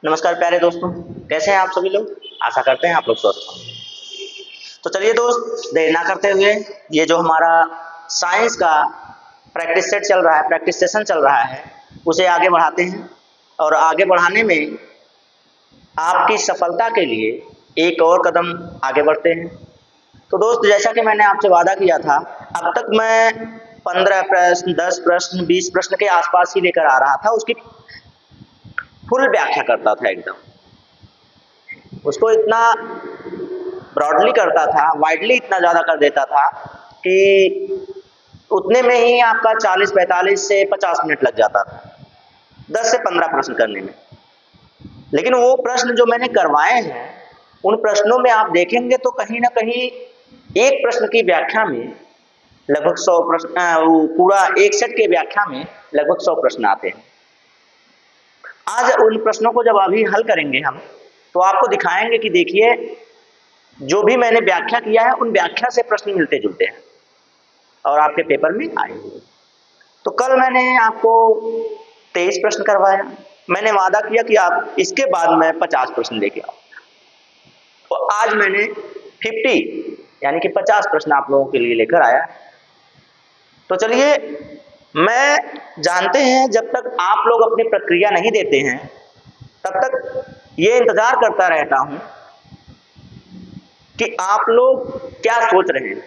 नमस्कार प्यारे दोस्तों, कैसे हैं आप सभी लोग। आशा करते हैं आप लोग स्वस्थ होंगे। तो चलिए दोस्त, देर ना करते हुए ये जो हमारा साइंस का प्रैक्टिस सेट चल रहा है, प्रैक्टिस सेशन चल रहा है, उसे आगे बढ़ाते हैं। और आगे बढ़ाने में आपकी सफलता के लिए एक और कदम आगे बढ़ते हैं। तो दोस्त, जैसा कि मैंने आपसे वादा किया था, अब तक मैं 15 प्रश्न, 10 प्रश्न, 20 प्रश्न के आसपास ही लेकर आ रहा था। उसकी फुल व्याख्या करता था, एकदम उसको इतना ब्रॉडली करता था, वाइडली इतना ज़्यादा कर देता था कि उतने में ही आपका 40, 45 से 50 मिनट लग जाता था 10 से 15 प्रश्न करने में। लेकिन वो प्रश्न जो मैंने करवाए हैं, उन प्रश्नों में आप देखेंगे तो कहीं ना कहीं एक प्रश्न की व्याख्या में लगभग 100 प्रश्न, वो पूरा एक सेट के व्याख्या में लगभग 100 प्रश्न आते हैं। आज उन प्रश्नों को जब अभी हल करेंगे हम, तो आपको दिखाएंगे कि देखिए, जो भी मैंने व्याख्या किया है उन व्याख्या से प्रश्न मिलते जुलते हैं और आपके पेपर में आए हुए। तो कल मैंने आपको 23 प्रश्न करवाया। मैंने वादा किया कि आप इसके बाद मैं 50 प्रश्न लेके आऊँ। तो आज मैंने 50 यानी कि 50 प्रश्न आप लोगों के लिए लेकर आया। तो चलिए, मैं जानते हैं जब तक आप लोग अपनी प्रक्रिया नहीं देते हैं, तब तक ये इंतजार करता रहता हूं कि आप लोग क्या सोच रहे हैं,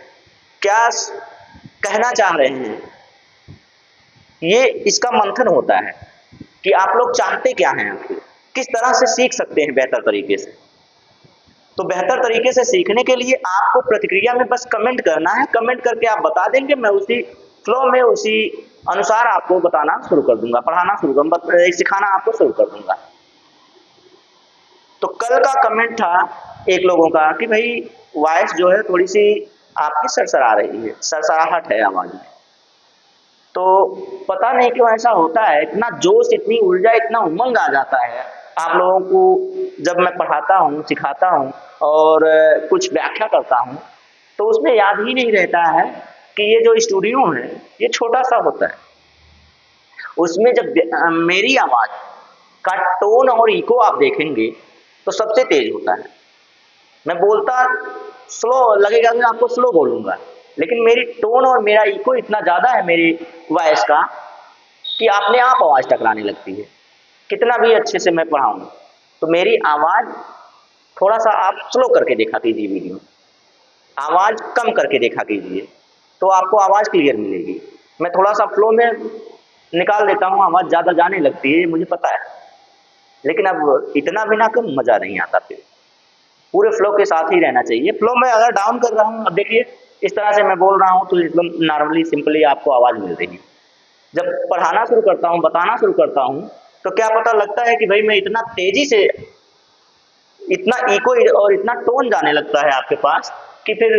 क्या कहना चाह रहे हैं। ये इसका मंथन होता है कि आप लोग चाहते क्या हैं, आखिर किस तरह से सीख सकते हैं बेहतर तरीके से। तो बेहतर तरीके से सीखने के लिए आपको प्रतिक्रिया में बस कमेंट करना है। कमेंट करके आप बता देंगे, मैं उसी फ्लो में, उसी अनुसार आपको बताना शुरू कर दूंगा, पढ़ाना शुरू कर, सिखाना आपको शुरू कर दूंगा। तो कल का कमेंट था एक लोगों का कि भाई वॉइस जो है थोड़ी सी आपकी सरसरा रही है, सरसराहट है आवाज में। तो पता नहीं क्यों ऐसा होता है, इतना जोश, इतनी ऊर्जा, इतना उमंग आ जाता है आप लोगों को जब मैं पढ़ाता हूँ, सिखाता हूँ और कुछ व्याख्या करता हूँ, तो उसमें याद ही नहीं रहता है कि ये जो स्टूडियो है ये छोटा सा होता है। उसमें जब मेरी आवाज का टोन और इको आप देखेंगे तो सबसे तेज होता है। मैं बोलता स्लो लगेगा, मैं आपको स्लो बोलूंगा, लेकिन मेरी टोन और मेरा इको इतना ज्यादा है मेरी वॉइस का कि अपने आप आवाज टकराने लगती है। कितना भी अच्छे से मैं पढ़ाऊं, तो मेरी आवाज थोड़ा सा आप स्लो करके देखा कीजिए वीडियो, आवाज कम करके देखा कीजिए, तो आपको आवाज क्लियर मिलेगी। मैं थोड़ा सा फ्लो में निकाल देता हूँ, आवाज ज्यादा जाने लगती है, ये मुझे पता है, लेकिन अब इतना भी ना कम मजा नहीं आता। फिर पूरे फ्लो के साथ ही रहना चाहिए। फ्लो में अगर डाउन कर रहा हूँ, अब देखिए इस तरह से मैं बोल रहा हूँ तो एकदम नॉर्मली सिंपली आपको आवाज मिल रही है। जब पढ़ाना शुरू करता हूँ, बताना शुरू करता हूँ, तो क्या पता लगता है कि भाई मैं इतना तेजी से, इतना इको और इतना टोन जाने लगता है आपके पास कि फिर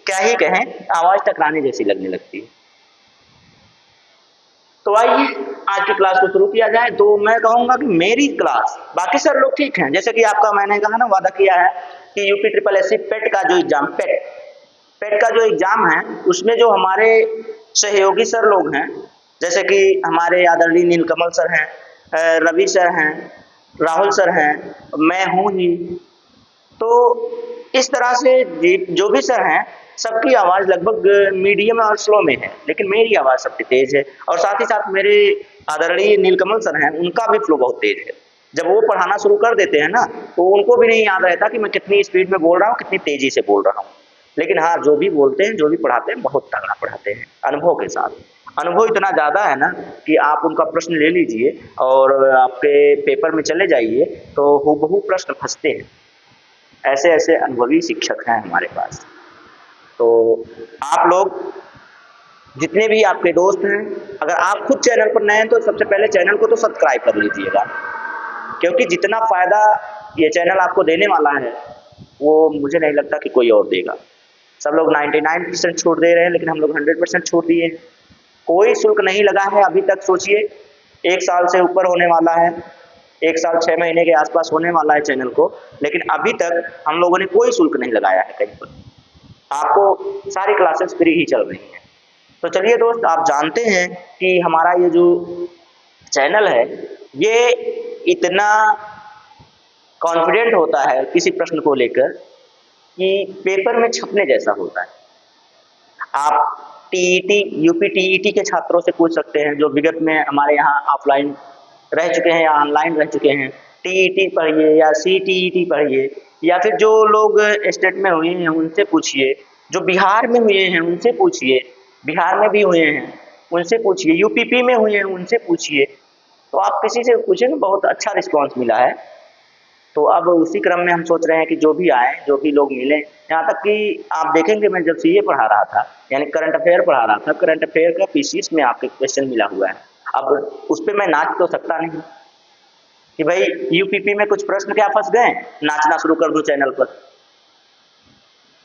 क्या ही कहें, आवाज टकराने जैसी लगने लगती है। तो आइए आज की क्लास को शुरू किया जाए। तो मैं कहूंगा कि मेरी क्लास, बाकी सर लोग ठीक हैं, जैसे कि आपका मैंने कहा ना, वादा किया है कि यूपी ट्रिपल एससी पेट का जो एग्जाम, पेट का जो एग्जाम है, उसमें जो हमारे सहयोगी सर लोग हैं, जैसे कि हमारे आदरणीय नीलकमल सर हैं, रवि सर हैं, राहुल सर हैं, मैं हूं ही। तो इस तरह से जो भी सर हैं, सबकी आवाज लगभग मीडियम और स्लो में है, लेकिन मेरी आवाज सबसे तेज है। और साथ ही साथ मेरे आदरणीय नीलकमल सर हैं, उनका भी फ्लो बहुत तेज है। जब वो पढ़ाना शुरू कर देते हैं ना, तो उनको भी नहीं याद रहता कि मैं कितनी स्पीड में बोल रहा हूँ, कितनी तेजी से बोल रहा हूँ। लेकिन हाँ, जो भी बोलते हैं, जो भी पढ़ाते हैं, बहुत तगड़ा पढ़ाते हैं, अनुभव के साथ। अनुभव इतना ज़्यादा है ना कि आप उनका प्रश्न ले लीजिए और आपके पेपर में चले जाइए, तो हूबहू प्रश्न फंसते हैं। ऐसे ऐसे अनुभवी शिक्षक हैं हमारे पास। तो आप लोग जितने भी आपके दोस्त हैं, अगर आप खुद चैनल पर नए हैं तो सबसे पहले चैनल को तो सब्सक्राइब कर लीजिएगा, क्योंकि जितना फायदा ये चैनल आपको देने वाला है, वो मुझे नहीं लगता कि कोई और देगा। सब लोग 99% छूट दे रहे हैं, लेकिन हम लोग 100% छूट दिए हैं। कोई शुल्क नहीं लगा है अभी तक। सोचिए, 1 साल से ऊपर होने वाला है, 1 साल 6 महीने के आसपास होने वाला है चैनल को, लेकिन अभी तक हम लोगों ने कोई शुल्क नहीं लगाया है कहीं पर। आपको सारी क्लासेस फ्री ही चल रही हैं। तो चलिए दोस्त, आप जानते हैं कि हमारा ये जो चैनल है, ये इतना कॉन्फिडेंट होता है किसी प्रश्न को लेकर कि पेपर में छपने जैसा होता है। आप टीईटी, यूपी टीईटी के छात्रों से पूछ सकते हैं जो विगत में हमारे यहाँ ऑफलाइन रह चुके हैं या ऑनलाइन रह चुके हैं। टीईटी पढ़िए या सीटीईटी पढ़िए, या फिर जो लोग स्टेट में हुए हैं उनसे पूछिए, जो बिहार में हुए हैं उनसे पूछिए, बिहार में भी हुए हैं उनसे पूछिए, यूपीपी में हुए हैं उनसे पूछिए। तो आप किसी से पूछेंगे, बहुत अच्छा रिस्पॉन्स मिला है। तो अब उसी क्रम में हम सोच रहे हैं कि जो भी आए, जो भी लोग मिले, यहाँ तक कि आप देखेंगे मैं जब सीए पढ़ा रहा था, यानी करंट अफेयर पढ़ा रहा था, करंट अफेयर का पीसीएस में आपके क्वेश्चन मिला हुआ है। अब उस पर मैं नाच तो सकता नहीं कि भाई यूपीपी में कुछ प्रश्न क्या फंस गए, नाचना शुरू कर दो चैनल पर।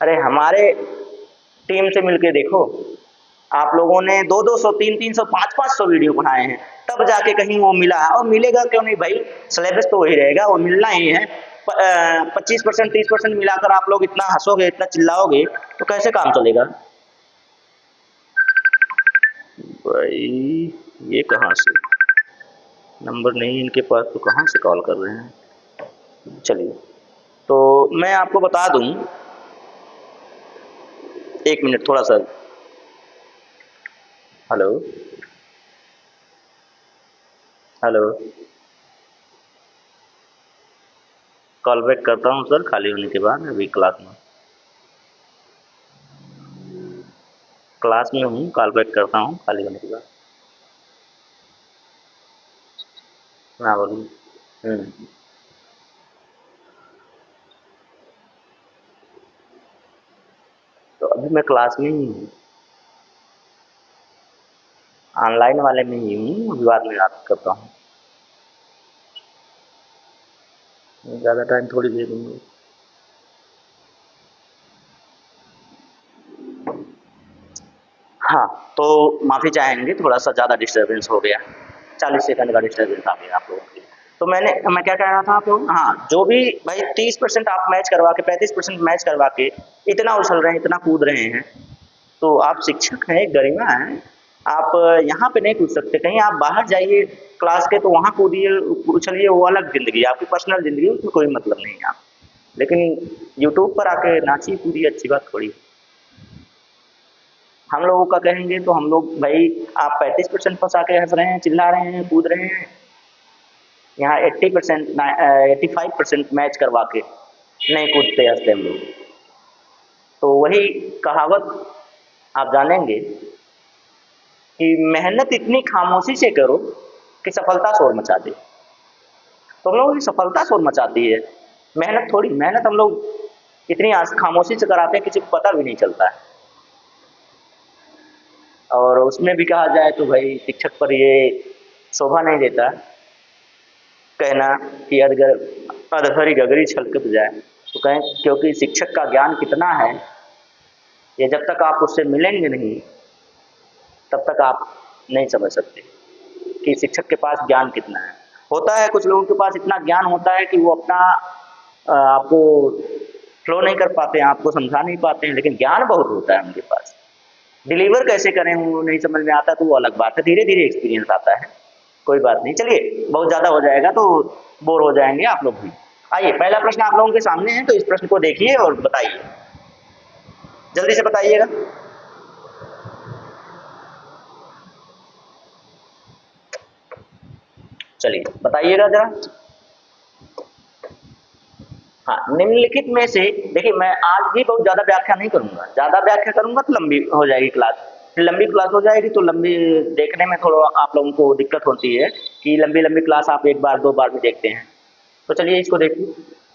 अरे हमारे टीम से मिलके देखो, आप लोगों ने 200, 300, 500 वीडियो बनाए हैं, तब जाके कहीं वो मिला। और मिलेगा क्यों नहीं भाई, सिलेबस तो वही रहेगा, वो मिलना ही है। 25%, 30% मिलाकर आप लोग इतना हंसोगे, इतना चिल्लाओगे तो कैसे काम चलेगा भाई। ये कहाँ से नंबर नहीं इनके पास, तो कहाँ से कॉल कर रहे हैं। चलिए, तो मैं आपको बता दूं, एक मिनट थोड़ा सा। हेलो हेलो, कॉल बैक करता हूँ सर खाली होने के बाद। अभी क्लास में हूँ, कॉल बैक करता हूँ खाली होने के बाद। हाँ बोलिए। तो अभी मैं क्लास में ही हूँ, ऑनलाइन वाले में ही हूँ, अभी बाद में बात करता हूँ। ज़्यादा टाइम थोड़ी दे दूँगा। हाँ, तो माफ़ी चाहेंगे, थोड़ा सा ज़्यादा डिस्टर्बेंस हो गया, 40 सेकंड का डिस्टर्बेंस आ गया आप लोगों के लिए। तो मैं क्या कह रहा था आप लोग, हाँ, जो भी भाई 30% आप मैच करवा के, 35% मैच करवा के इतना उछल रहे हैं, इतना कूद रहे हैं, तो आप शिक्षक हैं, गरिमा है। आप यहाँ पे नहीं कूद सकते, कहीं आप बाहर जाइए क्लास के, तो वहाँ कूदिए उछलिए, वो अलग ज़िंदगी, आपकी पर्सनल ज़िंदगी, उसमें कोई मतलब नहीं है आप। लेकिन यूट्यूब पर आके नाचिए कूदिए, अच्छी बात थोड़ी। हम लोगों का कहेंगे तो हम लोग भाई, आप 35% फंसा के हंस रहे हैं, चिल्ला रहे हैं, कूद रहे हैं, यहाँ 80%, 85% मैच करवा के नहीं कूदते हंसते हम लोग। तो वही कहावत आप जानेंगे कि मेहनत इतनी खामोशी से करो कि सफलता शोर मचा दे। तो हम लोगों की सफलता शोर मचाती है, मेहनत थोड़ी। मेहनत हम लोग इतनी खामोशी से कराते हैं, किसी को पता भी नहीं चलता है। और उसमें भी कहा जाए तो भाई शिक्षक पर ये शोभा नहीं देता कहना कि अधहरी गगरी छलकत जाए। तो कहें, क्योंकि शिक्षक का ज्ञान कितना है, ये जब तक आप उससे मिलेंगे नहीं तब तक आप नहीं समझ सकते कि शिक्षक के पास ज्ञान कितना है। होता है कुछ लोगों के पास इतना ज्ञान होता है कि वो अपना आपको फ्लो नहीं कर पाते हैं, आपको समझा नहीं पाते हैं, लेकिन ज्ञान बहुत होता है उनके पास। डिलीवर कैसे करें वो नहीं समझ में आता, तो वो अलग बात है, धीरे धीरे एक्सपीरियंस आता है, कोई बात नहीं। चलिए, बहुत ज़्यादा हो जाएगा तो बोर हो जाएंगे आप लोग भी। आइए, पहला प्रश्न आप लोगों के सामने है, तो इस प्रश्न को देखिए और बताइए, जल्दी से बताइएगा। चलिए बताइएगा जरा। हाँ, निम्नलिखित में से देखिए, मैं आज भी बहुत ज़्यादा व्याख्या नहीं करूँगा, ज़्यादा व्याख्या करूँगा तो लंबी हो जाएगी क्लास, फिर लंबी क्लास हो जाएगी तो लंबी देखने में थोड़ा आप लोगों को दिक्कत होती है कि लंबी लंबी क्लास आप एक बार 2 बार भी देखते हैं। तो चलिए इसको देखिए,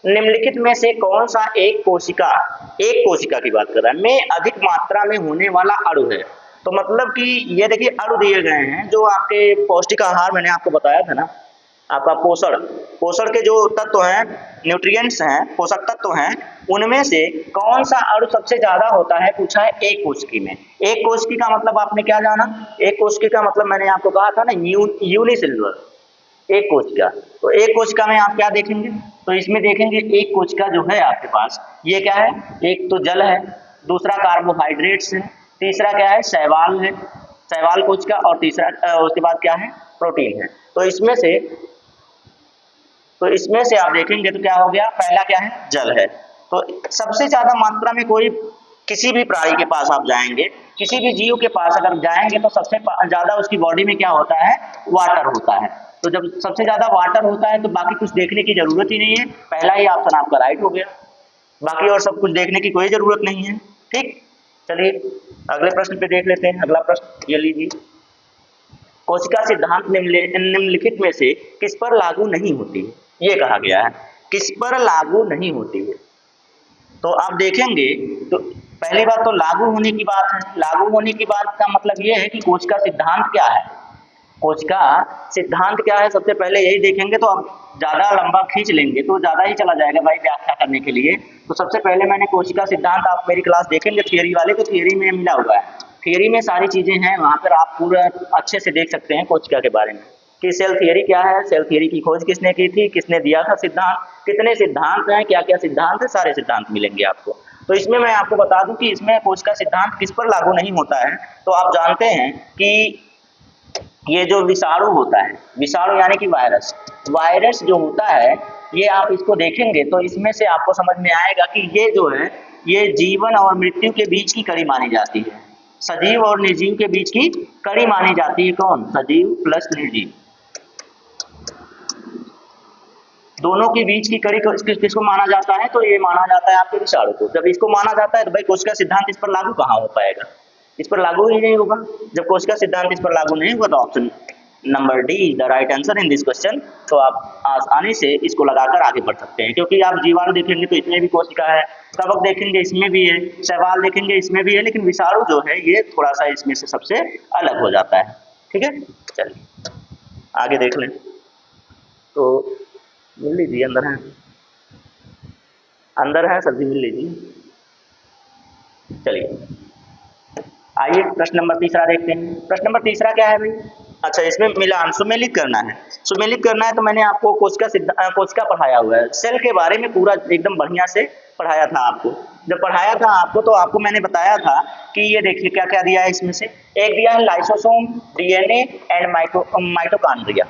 निम्नलिखित में से कौन सा एक कोशिका की बात कर रहा है, में अधिक मात्रा में होने वाला अणु है। तो मतलब कि ये देखिए, अणु दिए गए हैं जो आपके पौष्टिक आहार, मैंने आपको बताया था ना, आपका पोषण के जो तत्व हैं, न्यूट्रिएंट्स हैं, पोषक तत्व हैं, उनमें से कौन सा अणु सबसे ज्यादा होता है, पूछा है एक कोशिकी में। एक कोशिकी का मतलब आपने क्या जाना, एक कोशिकी का मतलब मैंने आपको कहा था ना, यूनिसेलुलर, एक कोशिका। तो एक कोशिका में आप क्या देखेंगे, तो इसमें देखेंगे एक कोशिका जो है आपके पास, ये क्या है, एक तो जल है, दूसरा कार्बोहाइड्रेट्स है, तीसरा क्या है, शैवाल है, शैवाल कोशिका, और तीसरा उसके बाद क्या है, प्रोटीन है। तो तो इसमें से आप देखेंगे तो क्या हो गया, पहला क्या है, जल है। तो सबसे ज्यादा मात्रा में कोई किसी भी प्राणी के पास आप जाएंगे, किसी भी जीव के पास अगर जाएंगे तो सबसे ज्यादा उसकी बॉडी में क्या होता है, वाटर होता है। तो जब सबसे ज्यादा वाटर होता है तो बाकी कुछ देखने की जरूरत ही नहीं है, पहला ही ऑप्शन आपका राइट हो गया, बाकी और सब कुछ देखने की कोई जरूरत नहीं है। ठीक, चलिए अगले प्रश्न पे देख लेते हैं। अगला प्रश्न ये लीजिए, कोशिका सिद्धांत निम्नलिखित में से किस पर लागू नहीं होती है, ये कहा गया है, किस पर लागू नहीं होती है। तो आप देखेंगे तो पहली बात तो लागू होने की बात है। लागू होने की बात का मतलब ये है कि कोशिका सिद्धांत क्या है, कोशिका सिद्धांत क्या है, सबसे पहले यही देखेंगे। तो अब ज्यादा लंबा खींच लेंगे तो ज्यादा ही चला जाएगा भाई व्याख्या करने के लिए। तो सबसे पहले मैंने कोशिका सिद्धांत, आप मेरी क्लास देखेंगे थियरी वाले, तो थियरी में मिला हुआ है, थियरी में सारी चीजें हैं, वहां पर आप पूरा अच्छे से देख सकते हैं कोशिका के बारे में कि सेल थियरी क्या है, सेल थियरी की खोज किसने की थी, किसने दिया था सिद्धांत, कितने सिद्धांत हैं, क्या क्या सिद्धांत है, सारे सिद्धांत मिलेंगे आपको। तो इसमें मैं आपको बता दूं कि इसमें कोशिका सिद्धांत किस पर लागू नहीं होता है। तो आप जानते हैं कि ये जो विषाणु होता है, विषाणु यानी कि वायरस, वायरस जो होता है ये आप इसको देखेंगे तो इसमें से आपको समझ में आएगा कि ये जो है ये जीवन और मृत्यु के बीच की कड़ी मानी जाती है, सजीव और निर्जीव के बीच की कड़ी मानी जाती है। कौन, सजीव प्लस निर्जीव, दोनों के बीच की कड़ी किसको माना जाता है, तो ये माना जाता है आपके विषाणु को। जब इसको माना जाता है तो भाई कोशिका सिद्धांत इस पर लागू कहाँ हो पाएगा, इस पर लागू ही नहीं होगा। जब कोशिका सिद्धांत इस पर लागू नहीं होगा तो option number D is the right answer in this question. तो आप आसानी से इसको लगाकर आगे बढ़ सकते हैं, क्योंकि आप जीवाणु देखेंगे तो इसमें भी कोशिका है, कवक देखेंगे इसमें भी है, शैवाल देखेंगे इसमें भी है, लेकिन विषाणु जो है ये थोड़ा सा इसमें से सबसे अलग हो जाता है। ठीक है, चलिए आगे देख लें। तो मिल लीजिए, अंदर है, अंदर है सब्जी, मिल लीजिए। चलिए आइए प्रश्न नंबर तीसरा देखते हैं। प्रश्न नंबर तीसरा क्या है भाई, अच्छा इसमें मिलान सुमेलित करना है, सुमेलित करना है। तो मैंने आपको कोशिका पढ़ाया हुआ है, सेल के बारे में पूरा एकदम बढ़िया से पढ़ाया था आपको। जब पढ़ाया था आपको तो आपको मैंने बताया था कि ये देखिए क्या क्या दिया है इसमें से, एक दिया है lysosome, DNA and mitochondria,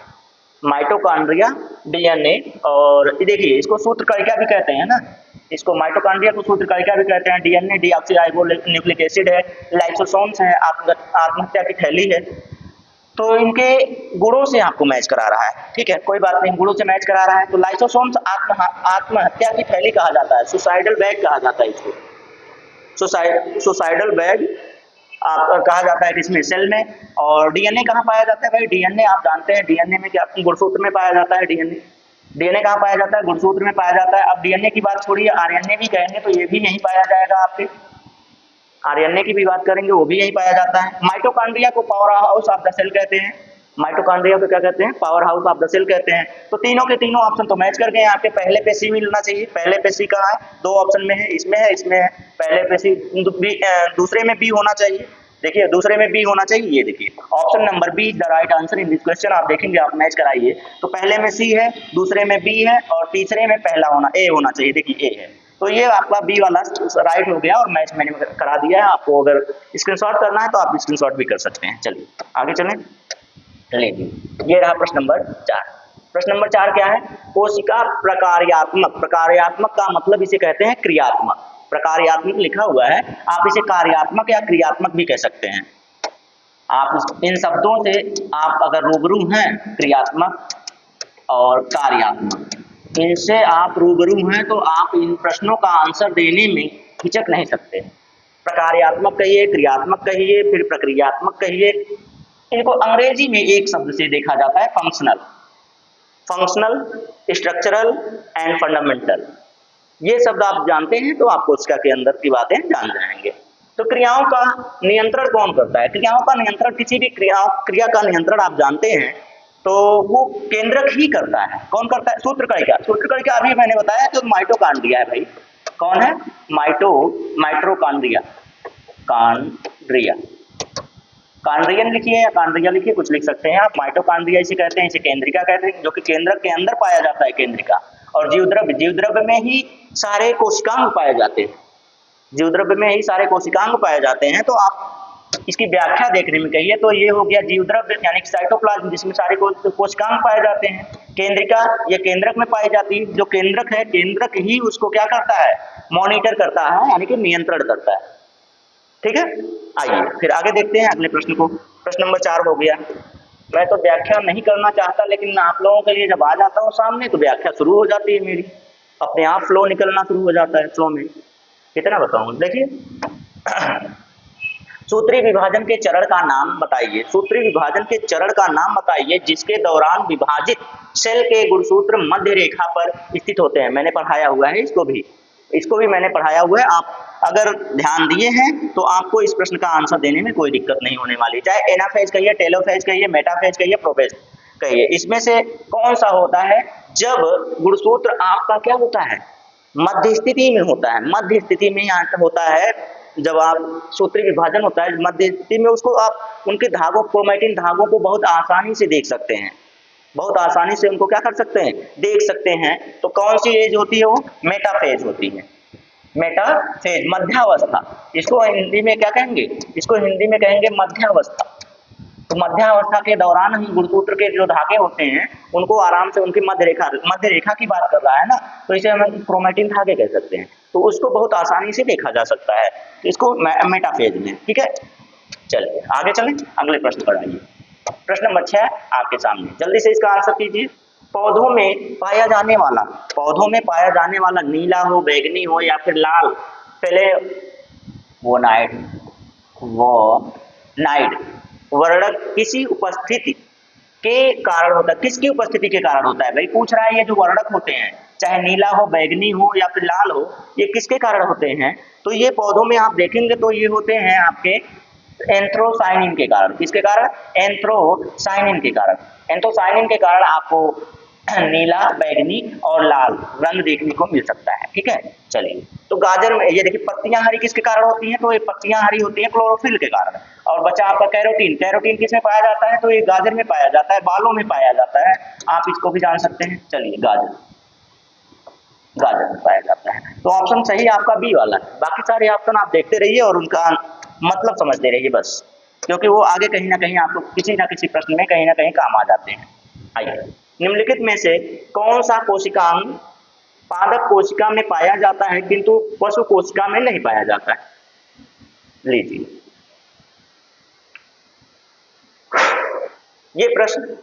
mitochondria, DNA, और देखिए इसको सूत्रकारिका भी कहते हैं ना, इसको माइटोकॉन्ड्रिया को सूत्रकारिका भी कहते हैं, डीएनए डीऑक्सीराइबोन्यूक्लिक एसिड है, लाइसोसोम्स है, आत्महत्या की थैली है। तो इनके गुणों से आपको मैच करा रहा है, ठीक है, कोई बात नहीं, गुणों से मैच करा रहा है। तो लाइसोसोम्स आत्महत्या की थैली कहा जाता है, सुसाइडल बैग कहा जाता है इसको, सुसाइडल बैग कहा जाता है किसमें, सेल में। और डीएनए कहाँ पाया जाता है भाई, डीएनए आप जानते हैं डीएनए में क्या, गुणसूत्र में पाया जाता है डीएनए, डीएनए कहाँ पाया जाता है, गुणसूत्र में पाया जाता है। अब डीएनए की बात छोड़िए, आरएनए भी कहेंगे तो ये भी यहीं पाया जाएगा आपके, आरएनए की भी बात करेंगे वो भी यहीं पाया जाता है। माइटोकॉन्ड्रिया को power house of the cell कहते हैं, माइटोकॉन्ड्रिया को क्या कहते हैं, power house of the cell कहते हैं। तो तीनों के तीनों ऑप्शन तो मैच कर गए, आपके पहले पे सी मिलना चाहिए, पहले पे सी कहाँ है, दो ऑप्शन में है, इसमें है, इसमें है, पहले पे सी, दूसरे में बी होना चाहिए, देखिए दूसरे में बी होना चाहिए, ये देखिए option number B is the right answer in this question. आप देखेंगे, आप मैच कराइए, तो पहले में सी है, दूसरे में बी है, और तीसरे में पहला होना ए होना चाहिए, देखिए ए है। तो ये आपका बी वाला राइट हो गया और मैच मैंने करा दिया है। आपको अगर स्क्रीनशॉट करना है तो आप स्क्रीनशॉट भी कर सकते हैं। चलिए आगे चलें, चलिए ये रहा प्रश्न नंबर 4। प्रश्न नंबर 4 क्या है, कोशिका प्रकार्यात्मक, प्रकार्यात्मक का मतलब इसे कहते हैं क्रियात्मक, प्रकार्यात्मक लिखा हुआ है, आप इसे कार्यात्मक या क्रियात्मक भी कह सकते हैं। आप इन शब्दों से आप अगर रूबरू हैं, क्रियात्मक और कार्यात्मक, इनसे आप रूबरू हैं तो आप इन प्रश्नों का आंसर देने में हिचक नहीं सकते। प्रकार्यात्मक कहिए, क्रियात्मक कहिए, फिर प्रक्रियात्मक कहिए, इनको अंग्रेजी में एक शब्द से देखा जाता है, functional, functional, structural and fundamental. ये शब्द आप जानते हैं तो आप कोशिका के अंदर की बातें जान जाएंगे। तो क्रियाओं का नियंत्रण कौन करता है, क्रियाओं का नियंत्रण, किसी भी क्रिया का नियंत्रण आप जानते हैं तो वो केंद्रक ही करता है। कौन करता है, सूत्रकारिका, सूत्रकारिका अभी मैंने बताया तो माइटोकॉन्ड्रिया है भाई, कौन है, माइटोकॉन्ड्रिया, कॉन्ड्रिया, कॉन्ड्रियन लिखिए या कॉन्ड्रिया लिखिए, कुछ लिख सकते हैं आप। माइटोकॉन्ड्रिया इसे कहते हैं, इसे केंद्रिका कहते हैं, जो कि केंद्रक के अंदर पाया जाता है, केंद्रिका। और जीवद्रव्य, जीवद्रव्य में ही सारे कोशिकांग पाए जाते हैं, जीवद्रव्य में ही सारे कोशिकांग पाए जाते हैं। तो आप इसकी व्याख्या देखने में कहिए तो ये हो गया जीवद्रव्य यानी कि साइटोप्लाज्म, जिसमें सारे कोशिकांग पाए जाते हैं। केंद्रिका ये केंद्रक में पाई जाती है, जो केंद्रक है केंद्रक ही उसको क्या करता है, मॉनिटर करता है यानी कि नियंत्रण करता है। ठीक है, आइए फिर आगे देखते हैं अगले प्रश्न को। प्रश्न नंबर 4 हो गया। मैं तो व्याख्या नहीं करना चाहता, लेकिन आप लोगों के लिए जब आ जाता हूँ सामने तो व्याख्या शुरू हो जाती है मेरी, अपने आप फ्लो निकलना शुरू हो जाता है। फ्लो में कितना बताऊं, देखिए सूत्री विभाजन के चरण का नाम बताइए, सूत्री विभाजन के चरण का नाम बताइए जिसके दौरान विभाजित सेल के गुणसूत्र मध्य रेखा पर स्थित होते हैं। मैंने पढ़ाया हुआ है इसको भी मैंने पढ़ाया हुआ है। आप अगर ध्यान दिए हैं तो आपको इस प्रश्न का आंसर देने में कोई दिक्कत नहीं होने वाली, चाहे एनाफेज कहिए, टेलोफेज कहिए, मेटाफेज कहिए, प्रोफेज कहिए। इसमें से कौन सा होता है जब गुणसूत्र आपका क्या होता है, मध्य स्थिति में होता है। मध्य स्थिति में यहाँ होता है जब आप सूत्री विभाजन होता है मध्य स्थिति में, उसको आप उनके धागों क्रोमैटिन धागों को बहुत आसानी से देख सकते हैं, बहुत आसानी से उनको क्या कर सकते हैं, देख सकते हैं। तो कौन सी एज होती है, वो मेटाफेज होती है। मेटाफेज मध्यावस्था, इसको हिंदी में क्या कहेंगे, इसको हिंदी में कहेंगे मध्यावस्था। तो मध्यावस्था के दौरान हम गुणसूत्र के जो धागे होते हैं उनको आराम से उनकी मध्य रेखा की बात कर रहा है ना, तो इसे हम क्रोमैटिन धागे कह सकते हैं। तो उसको बहुत आसानी से देखा जा सकता है, तो इसको मेटाफेज में। ठीक है, चलिए आगे चलें, अगले प्रश्न पर आइए। प्रश्न नंबर 6 आपके सामने, जल्दी से इसका आंसर कीजिए। पौधों में पाया जाने वाला नीला हो, बैंगनी हो या फिर लाल फ्लेवोनाइड वर्णक किसी उपस्थिति के कारण होता है। किसकी उपस्थिति के कारण होता है भाई, पूछ रहा है। ये जो वर्णक होते हैं चाहे नीला हो, बैंगनी हो या फिर लाल हो, ये किसके कारण होते हैं, तो ये पौधों में आप देखेंगे तो ये होते हैं आपके एंथ्रोसाइनिन के कारण। किसके कारण, एंथ्रोसाइनिन के कारण। एंथ्रोसाइनिन के कारण आपको नीला, बैंगनी और लाल रंग देखने को मिल सकता है। ठीक है, चलिए तो गाजर में ये देखिए पत्तियां हरी किसके कारण होती हैं, तो ये पत्तियां हरी होती हैं क्लोरोफिल के कारण। और बचा आपका कैरोटीन, कैरोटीन किसमें पाया जाता है, तो ये गाजर में पाया जाता है, बालों में पाया जाता है। आप इसको भी जान सकते हैं। चलिए गाजर में पाया जाता है। तो ऑप्शन सही आपका बी वाला है। बाकी सारे ऑप्शन आप देखते रहिए और उनका मतलब समझते रहिए बस, क्योंकि वो आगे कहीं ना कहीं आपको किसी ना किसी प्रश्न में कहीं ना कहीं काम आ जाते हैं। आइए, निम्नलिखित में से कौन सा कोशिकांग पादप कोशिका में पाया जाता है किंतु पशु कोशिका में नहीं पाया जाता है। लीजिए, ये प्रश्न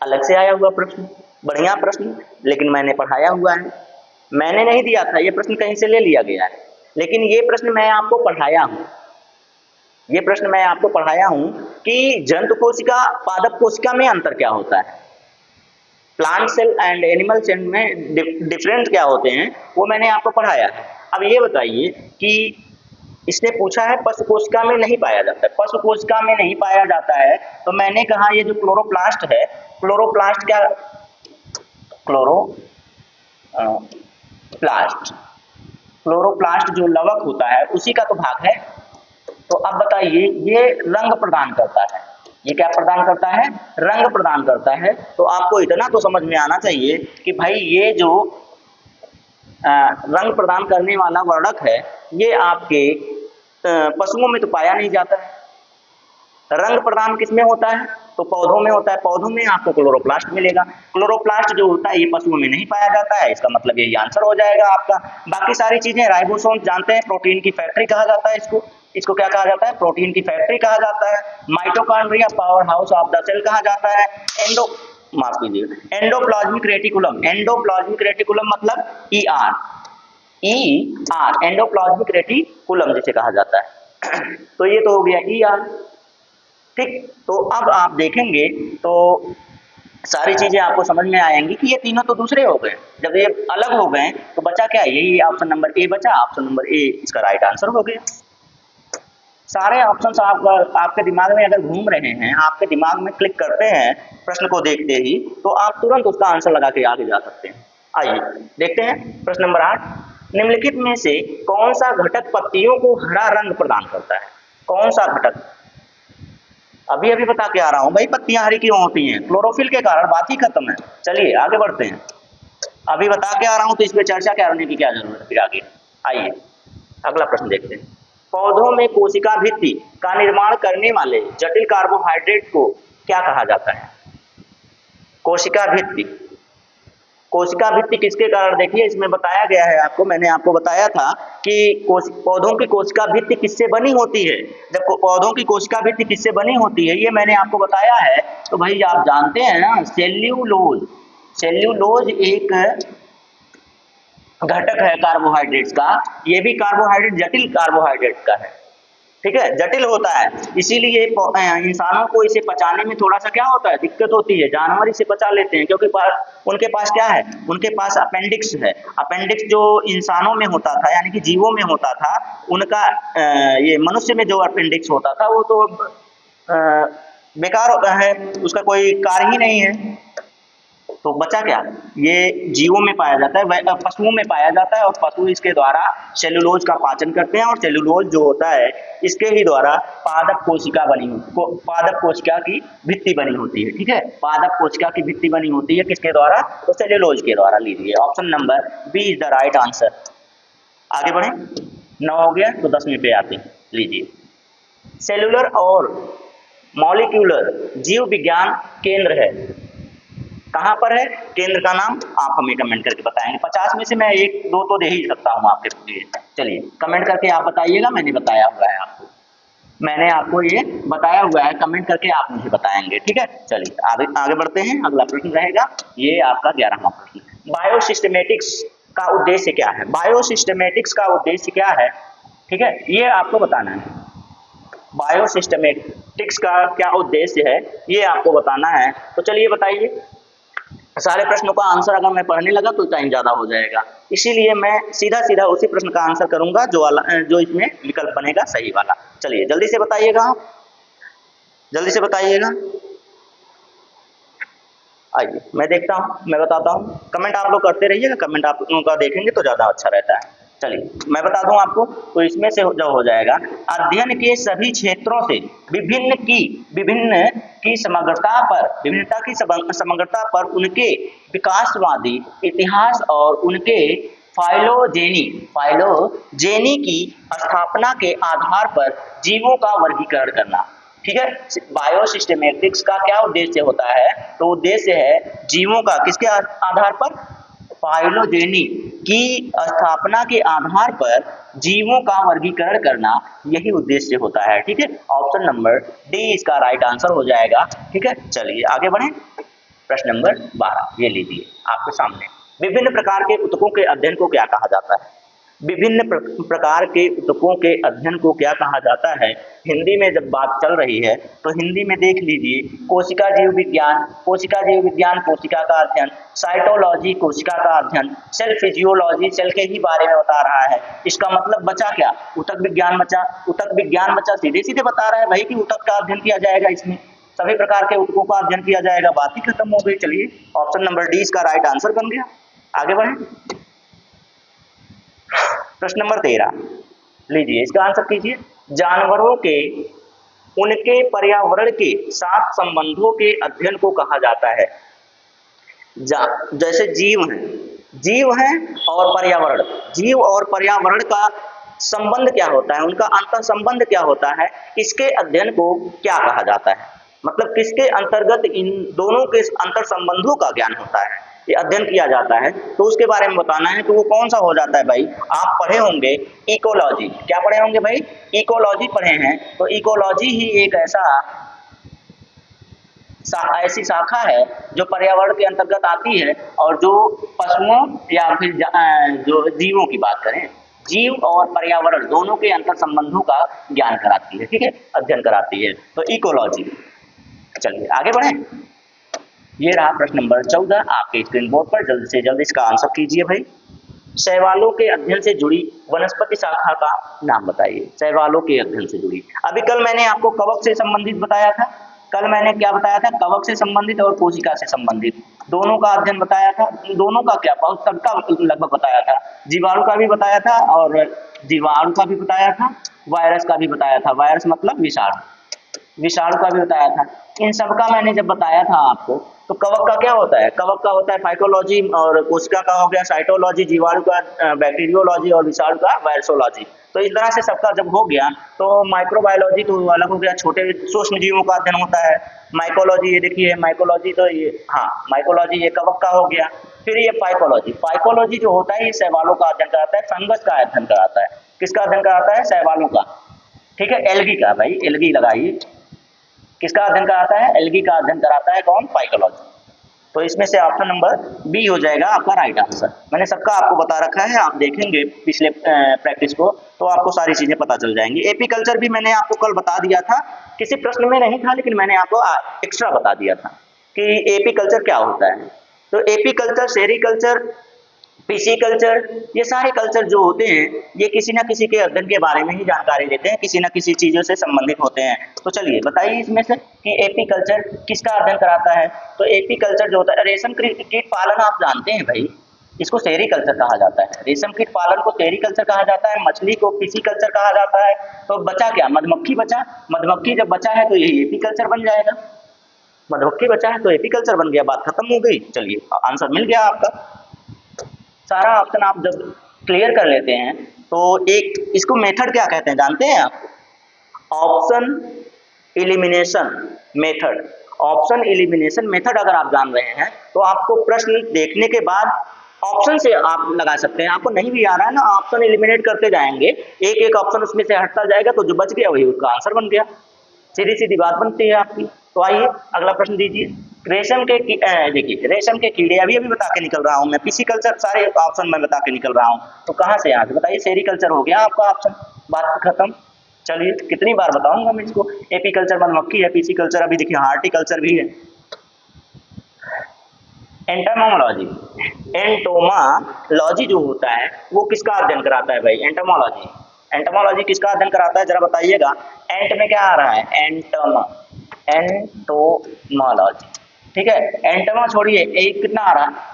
अलग से आया हुआ प्रश्न, बढ़िया प्रश्न, लेकिन मैंने पढ़ाया हुआ है। मैंने नहीं दिया था, ये प्रश्न कहीं से ले लिया गया है, लेकिन ये प्रश्न मैं आपको पढ़ाया हूं। ये प्रश्न मैं आपको पढ़ाया हूं कि जंतु कोशिका पादप कोशिका में अंतर क्या होता है, plant cell and animal cell में डिफरेंस क्या होते हैं, वो मैंने आपको पढ़ाया है। अब ये बताइए कि इसने पूछा है पशु कोशिका में नहीं पाया जाता है, पशु कोशिका में नहीं पाया जाता है, तो मैंने कहा ये जो क्लोरोप्लास्ट है, क्लोरोप्लास्ट क्या, क्लोरोप्लास्ट जो लवक होता है उसी का तो भाग है। तो अब बताइए ये रंग प्रदान करता है, ये क्या प्रदान करता है, रंग प्रदान करता है। तो आपको इतना तो समझ में आना चाहिए कि भाई ये जो रंग प्रदान करने वाला वर्णक है ये आपके पशुओं में तो पाया नहीं जाता है। रंग प्रदान किसमें होता है, तो पौधों में होता है। पौधों में आपको क्लोरोप्लास्ट मिलेगा। क्लोरोप्लास्ट जो होता है ये पशुओं में नहीं पाया जाता है, इसका मतलब यही आंसर हो जाएगा आपका। बाकी सारी चीजें राइबोसोम जानते हैं, प्रोटीन की फैक्ट्री कहा जाता है इसको क्या कहा जाता है, प्रोटीन की फैक्ट्री कहा जाता है। Mitochondria power house of the cell कहा जाता है। एंडोप्लाज्मिक रेटिकुलम, एंडोप्लाज्मिक रेटिकुलम मतलब ER, एंडोप्लाज्मिक रेटिकुलम जिसे कहा जाता है। तो ये तो हो गया ER। ठीक, तो अब आप देखेंगे तो सारी चीजें आपको समझ में आएंगी कि ये तीनों तो दूसरे हो गए। जब ये अलग हो गए तो बचा क्या, यही ऑप्शन नंबर ए बचा। ऑप्शन नंबर ए इसका राइट आंसर हो गया। सारे ऑप्शंस आपके दिमाग में अगर घूम रहे हैं, आपके दिमाग में क्लिक करते हैं प्रश्न को देखते ही, तो आप तुरंत उसका आंसर लगा के आगे जा सकते हैं। आइए देखते हैं प्रश्न नंबर 8, निम्नलिखित में से कौन सा घटक पत्तियों को हरा रंग प्रदान करता है। कौन सा घटक, अभी बता के आ रहा हूं भाई, पत्तियां हरी क्यों होती हैं, क्लोरोफिल के कारण, बात ही खत्म है। चलिए आगे बढ़ते हैं, अभी बता के आ रहा हूं तो इस पे चर्चा करने की क्या जरूरत है फिर आगे। आइए अगला प्रश्न देखते हैं। पौधों में कोशिका भित्ति का निर्माण करने वाले जटिल कार्बोहाइड्रेट को क्या कहा जाता है। कोशिका भित्ति, कोशिका भित्ति किसके कारण, देखिए इसमें बताया गया है आपको, मैंने आपको बताया था कि पौधों की कोशिका भित्ति किससे बनी होती है। जब पौधों की कोशिका भित्ति किससे बनी होती है ये मैंने आपको बताया है। तो भाई आप जानते हैं ना, सेल्यूलोज, सेल्यूलोज एक घटक है कार्बोहाइड्रेट्स का। ये भी कार्बोहाइड्रेट जटिल कार्बोहाइड्रेट का है, ठीक है, जटिल होता है, इसीलिए इंसानों को इसे पचाने में थोड़ा सा क्या होता है, दिक्कत होती है। जानवर इसे पचा लेते हैं क्योंकि उनके पास क्या है, उनके पास अपेंडिक्स है। अपेंडिक्स जो इंसानों में होता था यानी कि जीवों में होता था, उनका ये मनुष्य में जो अपेंडिक्स होता था वो तो बेकार होता है, उसका कोई कार्य ही नहीं है। तो बचा क्या, ये जीवों में पाया जाता है, पशुओं में पाया जाता है, और पशु इसके द्वारा सेलुलोज का पाचन करते हैं, और सेलुलोज जो होता है इसके ही द्वारा पादप कोशिका पादप कोशिका की भित्ति बनी होती है, ठीक है। पादप कोशिका की भित्ति बनी होती है किसके द्वारा, तो सेलुलोज के द्वारा। लीजिए option number B is the right answer. आगे बढ़े, 9 हो गया तो 10वें पे आते हैं। लीजिए सेलुलर और मॉलिक्यूलर जीव विज्ञान केंद्र है, कहाँ पर है, केंद्र का नाम आप हमें कमेंट करके बताएंगे। 50 में से मैं 1-2 तो दे ही सकता हूँ आपके लिए। चलिए कमेंट करके आप बताइएगा, मैंने बताया हुआ है आपको, मैंने आपको ये बताया हुआ है, कमेंट करके आप मुझे बताएंगे, ठीक है। चलिए आगे बढ़ते हैं, अगला प्रश्न रहेगा ये आपका 11वां प्रश्न। बायोसिस्टेमेटिक्स का उद्देश्य क्या है, बायोसिस्टेमेटिक्स का उद्देश्य क्या है, ठीक है, ये आपको बताना है। बायोसिस्टेमेटिक्स का क्या उद्देश्य है ये आपको बताना है। तो चलिए बताइए, सारे प्रश्नों का आंसर अगर मैं पढ़ने लगा तो टाइम ज़्यादा हो जाएगा, इसीलिए मैं सीधा सीधा उसी प्रश्न का आंसर करूंगा जो इसमें विकल्प बनेगा सही वाला। चलिए जल्दी से बताइएगा, जल्दी से बताइएगा। आइए मैं देखता हूँ, मैं बताता हूँ, कमेंट आप लोग करते रहिएगा, कमेंट आप लोगों का देखेंगे तो ज़्यादा अच्छा रहता है। चलिए मैं बता दूं आपको, तो इसमें से जो हो जाएगा, अध्ययन के सभी क्षेत्रों से विभिन्न की समग्रता पर, विभिन्नता की समग्रता पर उनके विकासवादी इतिहास और उनके फाइलोजेनी की स्थापना के आधार पर जीवों का वर्गीकरण करना, ठीक है। बायोसिस्टेमेटिक्स का क्या उद्देश्य होता है, तो उद्देश्य है जीवों का किसके आधार पर, फाइलोजेनी की स्थापना के आधार पर जीवों का वर्गीकरण करना, यही उद्देश्य होता है, ठीक है। ऑप्शन नंबर डी इसका राइट आंसर हो जाएगा, ठीक है। चलिए आगे बढ़ें, प्रश्न नंबर 12 ये लीजिए आपके सामने। विभिन्न प्रकार के ऊतकों के अध्ययन को क्या कहा जाता है, विभिन्न प्रकार के ऊतकों के अध्ययन को क्या कहा जाता है। हिंदी में जब बात चल रही है तो हिंदी में देख लीजिए, कोशिका जीव विज्ञान, कोशिका का अध्ययन, साइटोलॉजी कोशिका का अध्ययन, सेल फिजियोलॉजी सेल के ही बारे में बता रहा है। इसका मतलब बचा क्या, ऊतक विज्ञान बचा। ऊतक विज्ञान बचा, सीधे सीधे बता रहा है भाई कि ऊतक का अध्ययन किया जाएगा, इसमें सभी प्रकार के ऊतकों का अध्ययन किया जाएगा, बात ही खत्म हो गई। चलिए ऑप्शन नंबर डी इसका राइट आंसर बन गया। आगे बढ़े, प्रश्न नंबर 13 लीजिए, इसका आंसर कीजिए। जानवरों के उनके पर्यावरण के साथ संबंधों के अध्ययन को कहा जाता है। जैसे जीव हैं और पर्यावरण, जीव और पर्यावरण का संबंध क्या होता है, उनका अंतर संबंध क्या होता है, इसके अध्ययन को क्या कहा जाता है, मतलब किसके अंतर्गत इन दोनों के अंतर संबंधों का ज्ञान होता है, ये अध्ययन किया जाता है, तो उसके बारे में बताना है। तो वो कौन सा हो जाता है भाई, आप पढ़े होंगे इकोलॉजी, क्या पढ़े होंगे भाई, इकोलॉजी पढ़े हैं। तो इकोलॉजी ही एक ऐसी शाखा है जो पर्यावरण के अंतर्गत आती है, और जो पशुओं या फिर जो जीवों की बात करें, जीव और पर्यावरण दोनों के अंतर संबंधों का ज्ञान कराती है, ठीक है, अध्ययन कराती है, तो इकोलॉजी। चलिए आगे बढ़ें, ये रहा प्रश्न नंबर 14 आपके स्क्रीन बोर्ड पर, जल्दी से जल्दी इसका आंसर कीजिए भाई। शैवालों के अध्ययन से जुड़ी वनस्पति शाखा का नाम बताइए, शैवालों के अध्ययन से जुड़ी। अभी कल मैंने आपको कवक से संबंधित बताया था, कल मैंने क्या बताया था, कवक से संबंधित और कोशिका से संबंधित दोनों का अध्ययन बताया था। दोनों का क्या, बहुत सबका लगभग बताया था, जीवाणु का भी बताया था और जीवाणु का भी बताया था, वायरस का भी बताया था, वायरस मतलब विषाणु का भी बताया था। इन सब का मैंने जब बताया था आपको, तो कवक का क्या होता है, कवक का होता है फाइटोलॉजी, और कोशिका का हो गया साइटोलॉजी, जीवाणु का बैक्टीरियोलॉजी और विषाणु का वायरसोलॉजी। तो इस तरह से सबका जब हो गया तो माइक्रोबायोलॉजी तो अलग हो गया, छोटे सूक्ष्म जीवों का अध्ययन होता है। माइकोलॉजी ये देखिए, माइकोलॉजी तो ये, हाँ माइकोलॉजी ये कवक का हो गया। फिर ये फाइकोलॉजी, फाइकोलॉजी जो होता है ये शैवालों का अध्ययन कराता है, फंगस का अध्ययन कराता है। किसका अध्ययन कराता है? शैवालों का, ठीक है, एल्गी का, भाई एल्गी लगाइए। किसका अध्ययन कराता है? एल्गी का अध्ययन कराता है कौन? फाइकोलॉजी। तो इसमें से ऑप्शन नंबर बी हो जाएगा आपका राइट आंसर। मैंने सबका आपको बता रखा है, आप देखेंगे पिछले प्रैक्टिस को तो आपको सारी चीजें पता चल जाएंगी। एपीकल्चर भी मैंने आपको कल बता दिया था, किसी प्रश्न में नहीं था लेकिन मैंने आपको एक्स्ट्रा बता दिया था कि एपीकल्चर क्या होता है। तो एपीकल्चर, सेरीकल्चर, पिसीकल्चर, ये सारे कल्चर जो होते हैं ये किसी ना किसी के अध्ययन के बारे में ही जानकारी देते हैं, किसी ना किसी चीजों से संबंधित होते हैं। तो चलिए बताइए इसमें से कि एपीकल्चर किसका अध्ययन कराता है। तो एपीकल्चर जो होता है, रेशम कीट पालन आप जानते हैं भाई, इसको सेरीकल्चर कहा जाता है। रेशम कीट पालन को सेरीकल्चर कहा जाता है, मछली को पिसीकल्चर कहा जाता है। तो बचा क्या? मधुमक्खी बचा। मधुमक्खी जब बचा है तो यही एपीकल्चर बन जाएगा। मधुमक्खी बचा है तो एपीकल्चर बन गया, बात खत्म हो गई। चलिए आंसर मिल गया आपका। सारा ऑप्शन आप जब क्लियर कर लेते हैं तो एक इसको मेथड क्या कहते हैं जानते हैं आप? Option elimination method. Option elimination method अगर आप जान रहे हैं तो आपको प्रश्न देखने के बाद ऑप्शन से आप लगा सकते हैं। आपको नहीं भी आ रहा है ना, ऑप्शन एलिमिनेट करते जाएंगे, एक एक ऑप्शन उसमें से हटता जाएगा तो जो बच गया वही उसका आंसर बन गया। सीधी सीधी बात बनती है आपकी। तो आइए अगला प्रश्न दीजिए। रेशम के देखिए, रेशम के कीड़े अभी अभी बता के निकल रहा हूं मैं, पिसीकल्चर सारे ऑप्शन में बता के निकल रहा हूं। तो कहां से यहाँ से बताइए? सेरीकल्चर हो गया आपका ऑप्शन, बात खत्म। चलिए कितनी बार बताऊंगा मैं इसको? एपीकल्चर मधुमक्खी है, पिसीकल्चर अभी देखिए हार्टिकल्चर भी है। एंटोमोलॉजी, एंटोमोलॉजी जो होता है वो किसका अध्ययन कराता है भाई? एंटोमोलॉजी, एंटोमोलॉजी किसका अध्ययन कराता है जरा बताइएगा। एंट में क्या आ रहा है? एंटोमा, एंटोमोलॉजी, ठीक है। एंटोमा छोड़िए, एक कितना आ रहा है?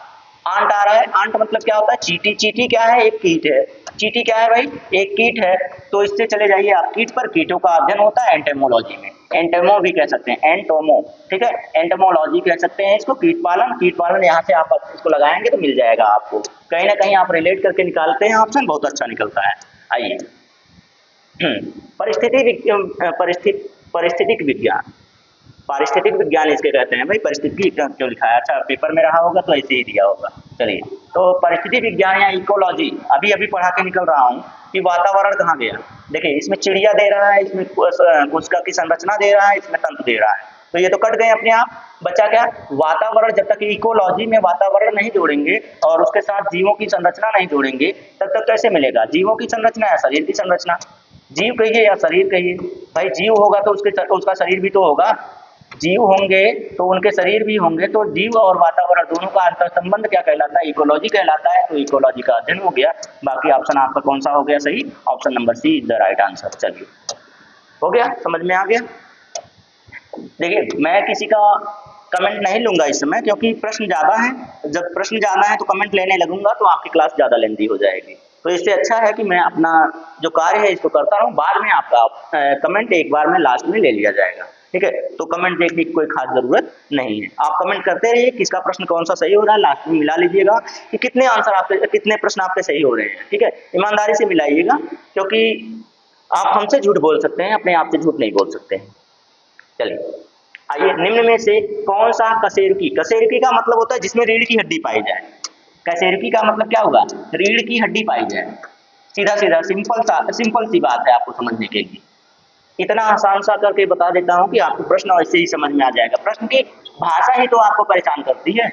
आंट आ रहा है। आंट मतलब क्या होता है? चींटी। चींटी क्या है? एक कीट है। चींटी क्या है भाई? एक कीट है। तो इससे चले जाइए आप कीट पर, कीटों का अध्ययन होता है एंटोमोलॉजी में। एंटोमो भी कह सकते हैं, एंटोमो, ठीक है। एंटोमोलॉजी कह सकते हैं इसको। कीट पालन, कीट पालन यहाँ से आप इसको लगाएंगे तो मिल जाएगा आपको। कहीं ना कहीं आप रिलेट करके निकालते हैं ऑप्शन, बहुत अच्छा निकलता है। आइए परिस्थितिक विज्ञान, पारिस्थितिक विज्ञान इसके कहते हैं भाई। परिस्थिति क्यों लिखा है? अच्छा पेपर में रहा होगा तो ऐसे ही दिया होगा। चलिए तो परिस्थिति विज्ञान या इकोलॉजी अभी अभी पढ़ा के निकल रहा हूँ कि वातावरण कहाँ गया। देखिए इसमें चिड़िया दे रहा है, इसमें कोशिका की संरचना दे रहा है, इसमें तंत्र दे रहा है, तो ये तो कट गए अपने आप। बचा क्या? वातावरण। जब तक इकोलॉजी में वातावरण नहीं जोड़ेंगे और उसके साथ जीवों की संरचना नहीं जोड़ेंगे तब तक कैसे मिलेगा? जीवों की संरचना या शरीर की संरचना? जीव कहिए या शरीर कहिए भाई, जीव होगा तो उसका शरीर भी तो होगा। जीव होंगे तो उनके शरीर भी होंगे, तो जीव और वातावरण दोनों का अंतर संबंध क्या कहलाता है? इकोलॉजी कहलाता है। तो इकोलॉजी का अध्ययन हो गया। बाकी ऑप्शन आपका कौन सा हो गया सही? Option number C is the right answer. चलिए हो गया, समझ में आ गया। देखिए मैं किसी का कमेंट नहीं लूंगा इस समय क्योंकि प्रश्न ज्यादा है। जब प्रश्न ज्यादा है तो कमेंट लेने लगूंगा तो आपकी क्लास ज्यादा लेंदी हो जाएगी। तो इससे अच्छा है कि मैं अपना जो कार्य है इसको करता रहूं, बाद में आपका कमेंट एक बार में लास्ट में ले लिया जाएगा, ठीक है। तो कमेंट देखने की कोई खास जरूरत नहीं है, आप कमेंट करते रहिए किसका प्रश्न कौन सा सही हो रहा है, लास्ट में मिला लीजिएगा कि कितने आंसर आपके, कितने प्रश्न आपके सही हो रहे हैं, ठीक है। ईमानदारी से मिलाइएगा क्योंकि आप हमसे झूठ बोल सकते हैं, अपने आप से झूठ नहीं बोल सकते हैं। चलिए आइए, निम्न में से कौन सा कशेरुकी, कशेरुकी का मतलब होता है जिसमें रीढ़ की हड्डी पाई जाए। कशेरुकी का मतलब क्या होगा? रीढ़ की हड्डी पाई जाए। सीधा सीधा सिंपल सी बात है आपको समझने के लिए। इतना आसान सा करके बता देता हूं कि आपको प्रश्न ऐसे ही समझ में आ जाएगा। प्रश्न की भाषा ही तो आपको परेशान करती है,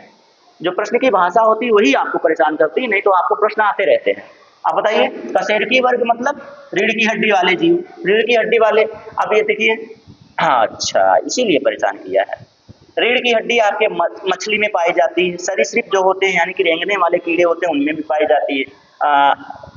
जो प्रश्न की भाषा होती है वही आपको परेशान करती है, नहीं तो आपको प्रश्न आते रहते हैं। आप बताइए, कशेरुकी वर्ग मतलब रीढ़ की हड्डी वाले जीव, रीढ़ की हड्डी वाले। अब ये देखिए, हाँ अच्छा इसीलिए परेशान किया है। रीढ़ की हड्डी आपके मछली में पाई जाती है, सरीसृप जो होते हैं यानी कि रेंगने वाले कीड़े होते हैं उनमें भी पाई जाती है,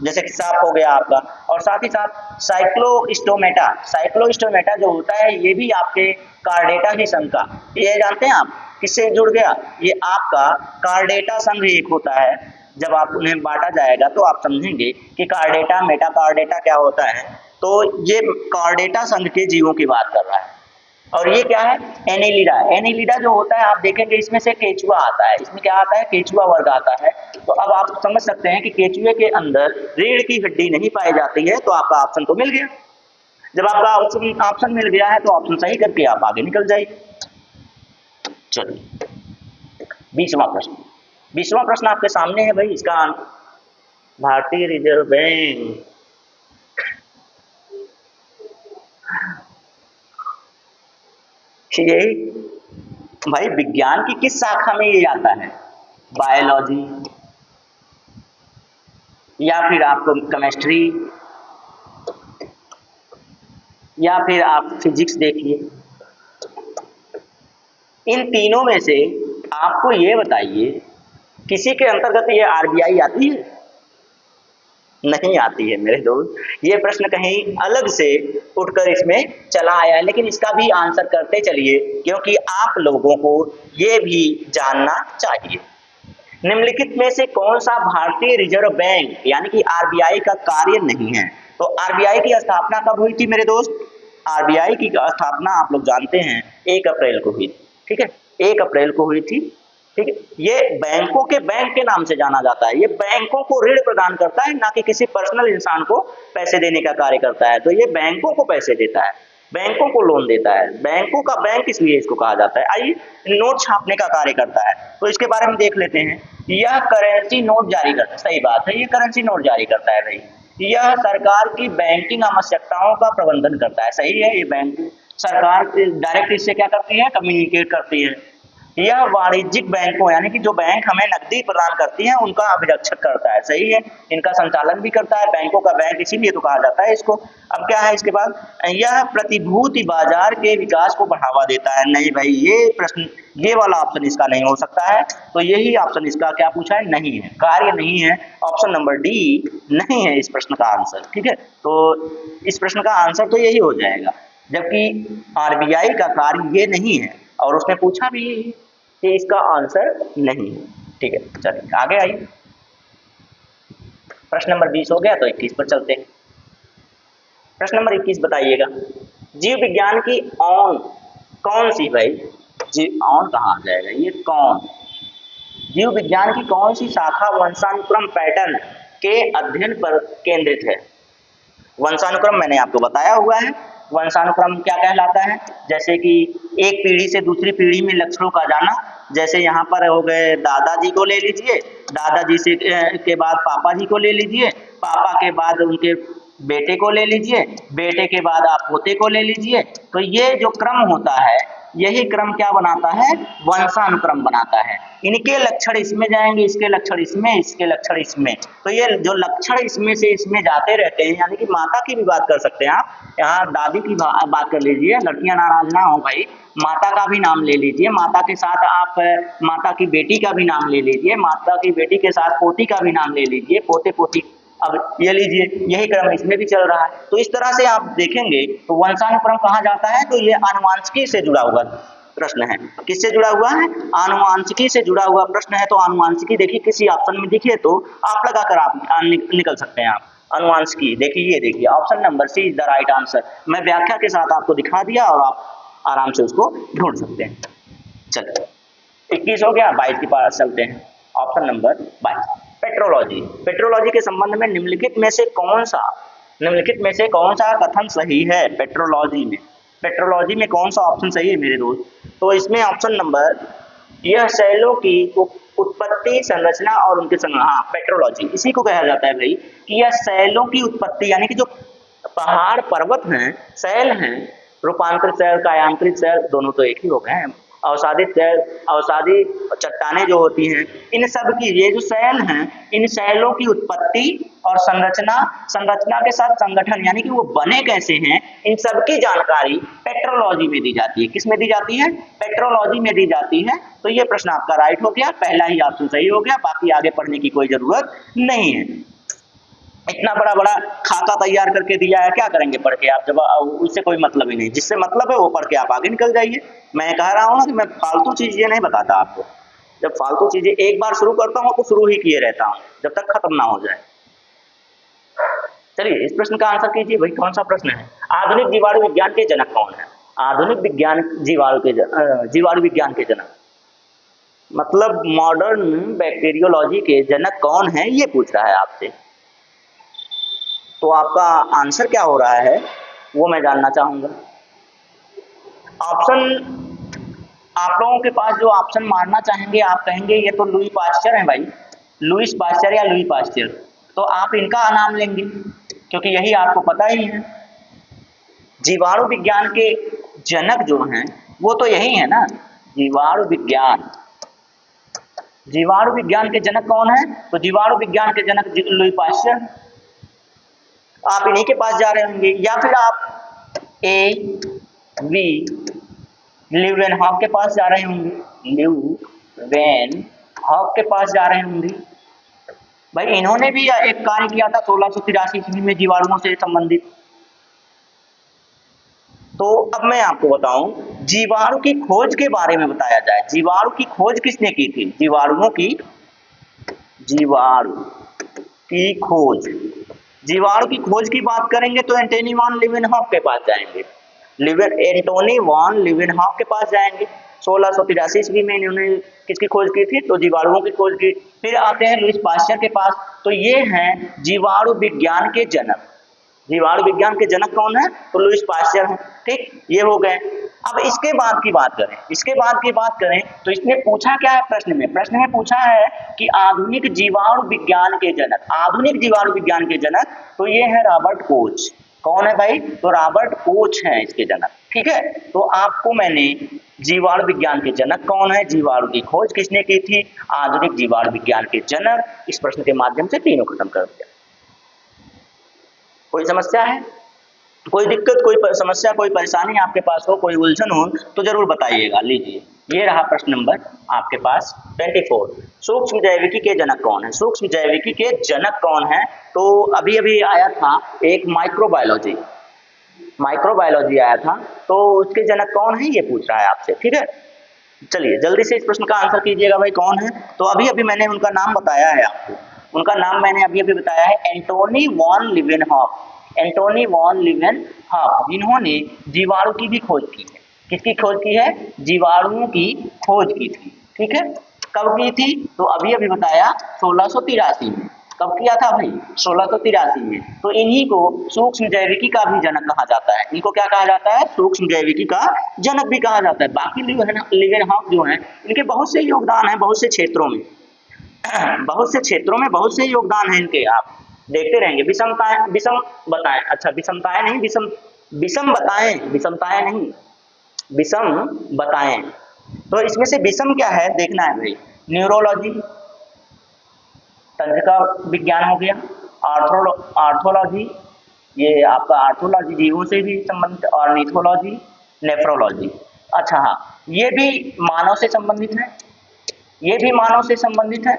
जैसे कि सांप हो गया आपका। और साथ ही साथ साइक्लोस्टोमेटा, साइक्लोस्टोमेटा जो होता है ये भी आपके कार्डेटा की संघ का, ये जानते हैं आप किससे जुड़ गया? ये आपका कार्डेटा संघ एक होता है। जब आप उन्हें बांटा जाएगा तो आप समझेंगे कि कार्डेटा मेटाकार्डेटा क्या होता है। तो ये कार्डेटा संघ के जीवों की बात कर रहा है। और ये क्या है, एनेलिडा। एनेलिडा जो होता है आप देखेंगे इसमें से केचुआ आता है, इसमें क्या आता है, केचुआ वर्ग आता है। तो अब आप समझ सकते हैं कि केचुए के अंदर रीढ़ की हड्डी नहीं पाई जाती है, तो आपका ऑप्शन तो मिल गया। जब आपका ऑप्शन मिल गया है तो ऑप्शन सही करके आप आगे निकल जाइए। चलिए 20वां प्रश्न, 20वां प्रश्न आपके सामने है भाई। इसका भारतीय रिजर्व बैंक यही भाई विज्ञान की किस शाखा में ये आता है, बायोलॉजी या फिर आपको केमिस्ट्री या फिर आप फिजिक्स देखिए। इन तीनों में से आपको ये बताइए किसी के अंतर्गत ये आरबीआई आती है, नहीं आती है मेरे दोस्त। ये प्रश्न कहीं अलग से उठकर इसमें चला आया है, लेकिन इसका भी आंसर करते चलिए क्योंकि आप लोगों को ये भी जानना चाहिए। निम्नलिखित में से कौन सा भारतीय रिजर्व बैंक यानी कि आरबीआई का कार्य नहीं है। तो आरबीआई की स्थापना कब हुई थी मेरे दोस्त, आरबीआई की स्थापना आप लोग जानते हैं 1 अप्रैल को हुई, ठीक है, 1 अप्रैल को हुई थी, ठीक है। ये बैंकों के बैंक के नाम से जाना जाता है, ये बैंकों को ऋण प्रदान करता है, ना कि किसी पर्सनल इंसान को पैसे देने का कार्य करता है। तो ये बैंकों को पैसे देता है, बैंकों को लोन देता है, बैंकों का बैंक इसलिए इसको कहा जाता है। आइए, नोट छापने का कार्य करता है, तो इसके बारे में देख लेते हैं। यह करेंसी नोट जारी करता है, सही बात है, ये करेंसी नोट जारी करता है भाई। यह सरकार की बैंकिंग आवश्यकताओं का प्रबंधन करता है, सही है, ये बैंक सरकार डायरेक्ट इससे क्या करती है, कम्युनिकेट करती है। यह वाणिज्यिक बैंकों यानी कि जो बैंक हमें नकदी प्रदान करती हैं उनका अभिरक्षक करता है, सही है, इनका संचालन भी करता है, बैंकों का बैंक इसीलिए तो कहा जाता है इसको। अब क्या है इसके बाद, यह प्रतिभूति बाजार के विकास को बढ़ावा देता है, नहीं भाई ये प्रश्न, ये वाला ऑप्शन इसका नहीं हो सकता है, तो यही ऑप्शन इसका क्या पूछा है, नहीं है, कार्य नहीं है, ऑप्शन नंबर डी नहीं है इस प्रश्न का आंसर, ठीक है। तो इस प्रश्न का आंसर तो यही हो जाएगा, जबकि आरबीआई का कार्य ये नहीं है और उसने पूछा भी कि इसका आंसर नहीं है, ठीक है। चलिए आगे आइए, प्रश्न नंबर 20 हो गया, तो 21 पर चलते हैं। प्रश्न नंबर 21 बताइएगा, जीव विज्ञान की कौन सी भाई, जीव कहाँ आ जाएगा, ये कौन, जीव विज्ञान की कौन सी शाखा वंशानुक्रम पैटर्न के अध्ययन पर केंद्रित है। वंशानुक्रम मैंने आपको बताया हुआ है, वंशानुक्रम क्या कहलाता है, जैसे कि एक पीढ़ी से दूसरी पीढ़ी में लक्षणों का जाना, जैसे यहाँ पर हो गए दादाजी को ले लीजिए, दादाजी से के बाद पापा जी को ले लीजिए, पापा के बाद उनके बेटे को ले लीजिए, बेटे के बाद आप पोते को ले लीजिए। तो ये जो क्रम होता है, यही क्रम क्या बनाता है, वंशानुक्रम बनाता है। इनके लक्षण इसमें जाएंगे, इसके लक्षण इसमें, इसके लक्षण इसमें, तो ये जो लक्षण इसमें से इसमें जाते रहते हैं, यानी कि माता की भी बात कर सकते हैं आप, यहाँ दादी की बात कर लीजिए, लड़कियां नाराज ना हो भाई, माता का भी नाम ले लीजिए, माता के साथ आप माता की बेटी का भी नाम ले लीजिए, माता की बेटी के साथ पोती का भी नाम ले लीजिए, पोते पोती, अब ये लीजिए, यही क्रम इसमें भी चल रहा है। तो इस तरह से आप देखेंगे तो वंशानुक्रम कहाँ जाता है, तो ये आनुवांशिकी से जुड़ा हुआ प्रश्न है। किससे जुड़ा हुआ है, आनुवांशिकी से जुड़ा हुआ प्रश्न है। तो आनुवांशिकी देखिए किसी ऑप्शन में दिखे तो आप लगाकर आप निकल सकते हैं। आप आनुवांशिकी देखिए, ये देखिए option number C is the right answer. मैं व्याख्या के साथ आपको दिखा दिया और आप आराम से उसको ढूंढ सकते हैं। चलिए 21 हो गया, 22 के पास चलते हैं, ऑप्शन नंबर 22 पेट्रोलॉजी। पेट्रोलॉजी के संबंध में निम्नलिखित में से कौन सा कथन सही है, पेट्रोलॉजी में कौन सा ऑप्शन सही है मेरे दोस्त। तो इसमें ऑप्शन नंबर, यह शैलों की उत्पत्ति, संरचना और उनके हाँ, पेट्रोलॉजी इसी को कहा जाता है भाई कि यह शैलों की उत्पत्ति, यानी कि जो पहाड़ पर्वत हैं, शैल हैं, रूपांतरित शैल, कायांतरित शैल, दोनों तो एक ही हो गए हैं, अवसादित शैल, अवसादी चट्टानें जो होती हैं, इन सब की, ये जो शैल हैं, इन शैलों की उत्पत्ति और संरचना के साथ संगठन, यानी कि वो बने कैसे हैं, इन सब की जानकारी पेट्रोलॉजी में दी जाती है। किस में दी जाती है, पेट्रोलॉजी में दी जाती है। तो ये प्रश्न आपका राइट हो गया, पहला ही ऑप्शन सही हो गया, बाकी आगे पढ़ने की कोई जरूरत नहीं है। इतना बड़ा खाका तैयार करके दिया है, क्या करेंगे पढ़ के आप, जब उससे कोई मतलब ही नहीं, जिससे मतलब है वो पढ़ के आप आगे निकल जाइए। मैं कह रहा हूँ ना कि मैं फालतू चीजें नहीं बताता आपको, जब फालतू चीजें एक बार शुरू करता हूँ तो शुरू ही किए रहता हूँ जब तक खत्म ना हो जाए। चलिए इस प्रश्न का आंसर कीजिए भाई, कौन सा प्रश्न है, आधुनिक जीवाणु विज्ञान के जनक कौन है। आधुनिक विज्ञान जीवाणु विज्ञान के जनक, मतलब मॉडर्न बैक्टीरियोलॉजी के जनक कौन है ये पूछ रहा है आपसे। तो आपका आंसर क्या हो रहा है वो मैं जानना चाहूंगा। ऑप्शन आप लोगों के पास जो ऑप्शन मारना चाहेंगे, आप कहेंगे ये तो लुई पास्चर है भाई, लुईस पास्चर या लुई पास्चर, तो आप इनका नाम लेंगे क्योंकि यही आपको पता ही है। जीवाणु विज्ञान के जनक जो हैं वो तो यही है ना, जीवाणु विज्ञान। जीवाणु विज्ञान के जनक कौन है? तो जीवाणु विज्ञान के जनक लुई पास्चर। आप इन्हीं के पास जा रहे होंगे, या फिर आप ए वी ल्यूवेनहॉक के पास जा रहे होंगे, ल्यूवेनहॉक के पास जा रहे होंगे। भाई इन्होंने भी एक कार्य किया था 1683 ईस्वी में जीवाणुओं से संबंधित। तो अब मैं आपको बताऊं, जीवाणु की खोज के बारे में बताया जाए। जीवाणु की खोज किसने की थी? जीवाणु की खोज, जीवाणु की खोज की बात करेंगे तो एंटोनी वॉन लीवेनहॉक के पास जाएंगे, एंटोनी वॉन लीवेनहॉक के पास जाएंगे। 1683 ईस्वी में इन्होंने किसकी खोज की थी? तो जीवाणुओं की खोज की। फिर आते हैं लुईस पास्चर के पास, तो ये हैं जीवाणु विज्ञान के जनक। जीवाणु विज्ञान के जनक कौन है? तो लुईस पास्चर है। ठीक, ये हो गए। अब इसके बाद की बात करें, तो इसने पूछा क्या है प्रश्न में पूछा है कि आधुनिक जीवाणु विज्ञान के जनक, आधुनिक जीवाणु विज्ञान के जनक, तो ये है रॉबर्ट कोच। कौन है भाई? तो रॉबर्ट कोच है इसके जनक। ठीक है, तो आपको मैंने जीवाणु विज्ञान के जनक कौन है, जीवाणु की खोज किसने की थी, आधुनिक जीवाणु विज्ञान के जनक, इस प्रश्न के माध्यम से तीनों खत्म कर दिया। कोई समस्या है, कोई दिक्कत, कोई समस्या, कोई परेशानी आपके पास हो, कोई उलझन हो तो जरूर बताइएगा। लीजिए, ये रहा प्रश्न नंबर आपके पास 24। सूक्ष्म जैविकी के जनक कौन है? सूक्ष्म जैविकी के जनक कौन है? तो अभी अभी आया था एक माइक्रोबायोलॉजी आया था, तो उसके जनक कौन है ये पूछ रहा है आपसे। ठीक है, चलिए जल्दी से इस प्रश्न का आंसर कीजिएगा भाई, कौन है? तो अभी अभी मैंने उनका नाम बताया है आपको, उनका नाम मैंने अभी अभी बताया है, Antony von Leeuwenhoek. Antony von Leeuwenhoek, जिन्होंने जीवाणु की भी खोज की है। किसकी खोज की है? जीवाणुओं की खोज की थी। ठीक है, कब की थी? तो अभी अभी बताया 1683 में। कब किया था भाई? 1683 में। तो इन्हीं को सूक्ष्म जैविकी का भी जनक कहा जाता है। इनको क्या कहा जाता है? सूक्ष्म जैविकी का जनक भी कहा जाता है। बाकी लीवेनहॉक जो हैं, इनके बहुत से योगदान हैं, बहुत से क्षेत्रों में बहुत से योगदान है इनके। आप देखते रहेंगे। विषम बताएं। तो इसमें से विषम क्या है देखना है भाई। न्यूरोलॉजी, तंत्रिका विज्ञान हो गया, आर्थोलॉजी, ये आपका आर्थोलॉजी जीवों से भी संबंधित, ऑर्निथोलॉजी, नेफ्रोलॉजी। अच्छा हाँ, ये भी मानव से संबंधित है, ये भी मानव से संबंधित है,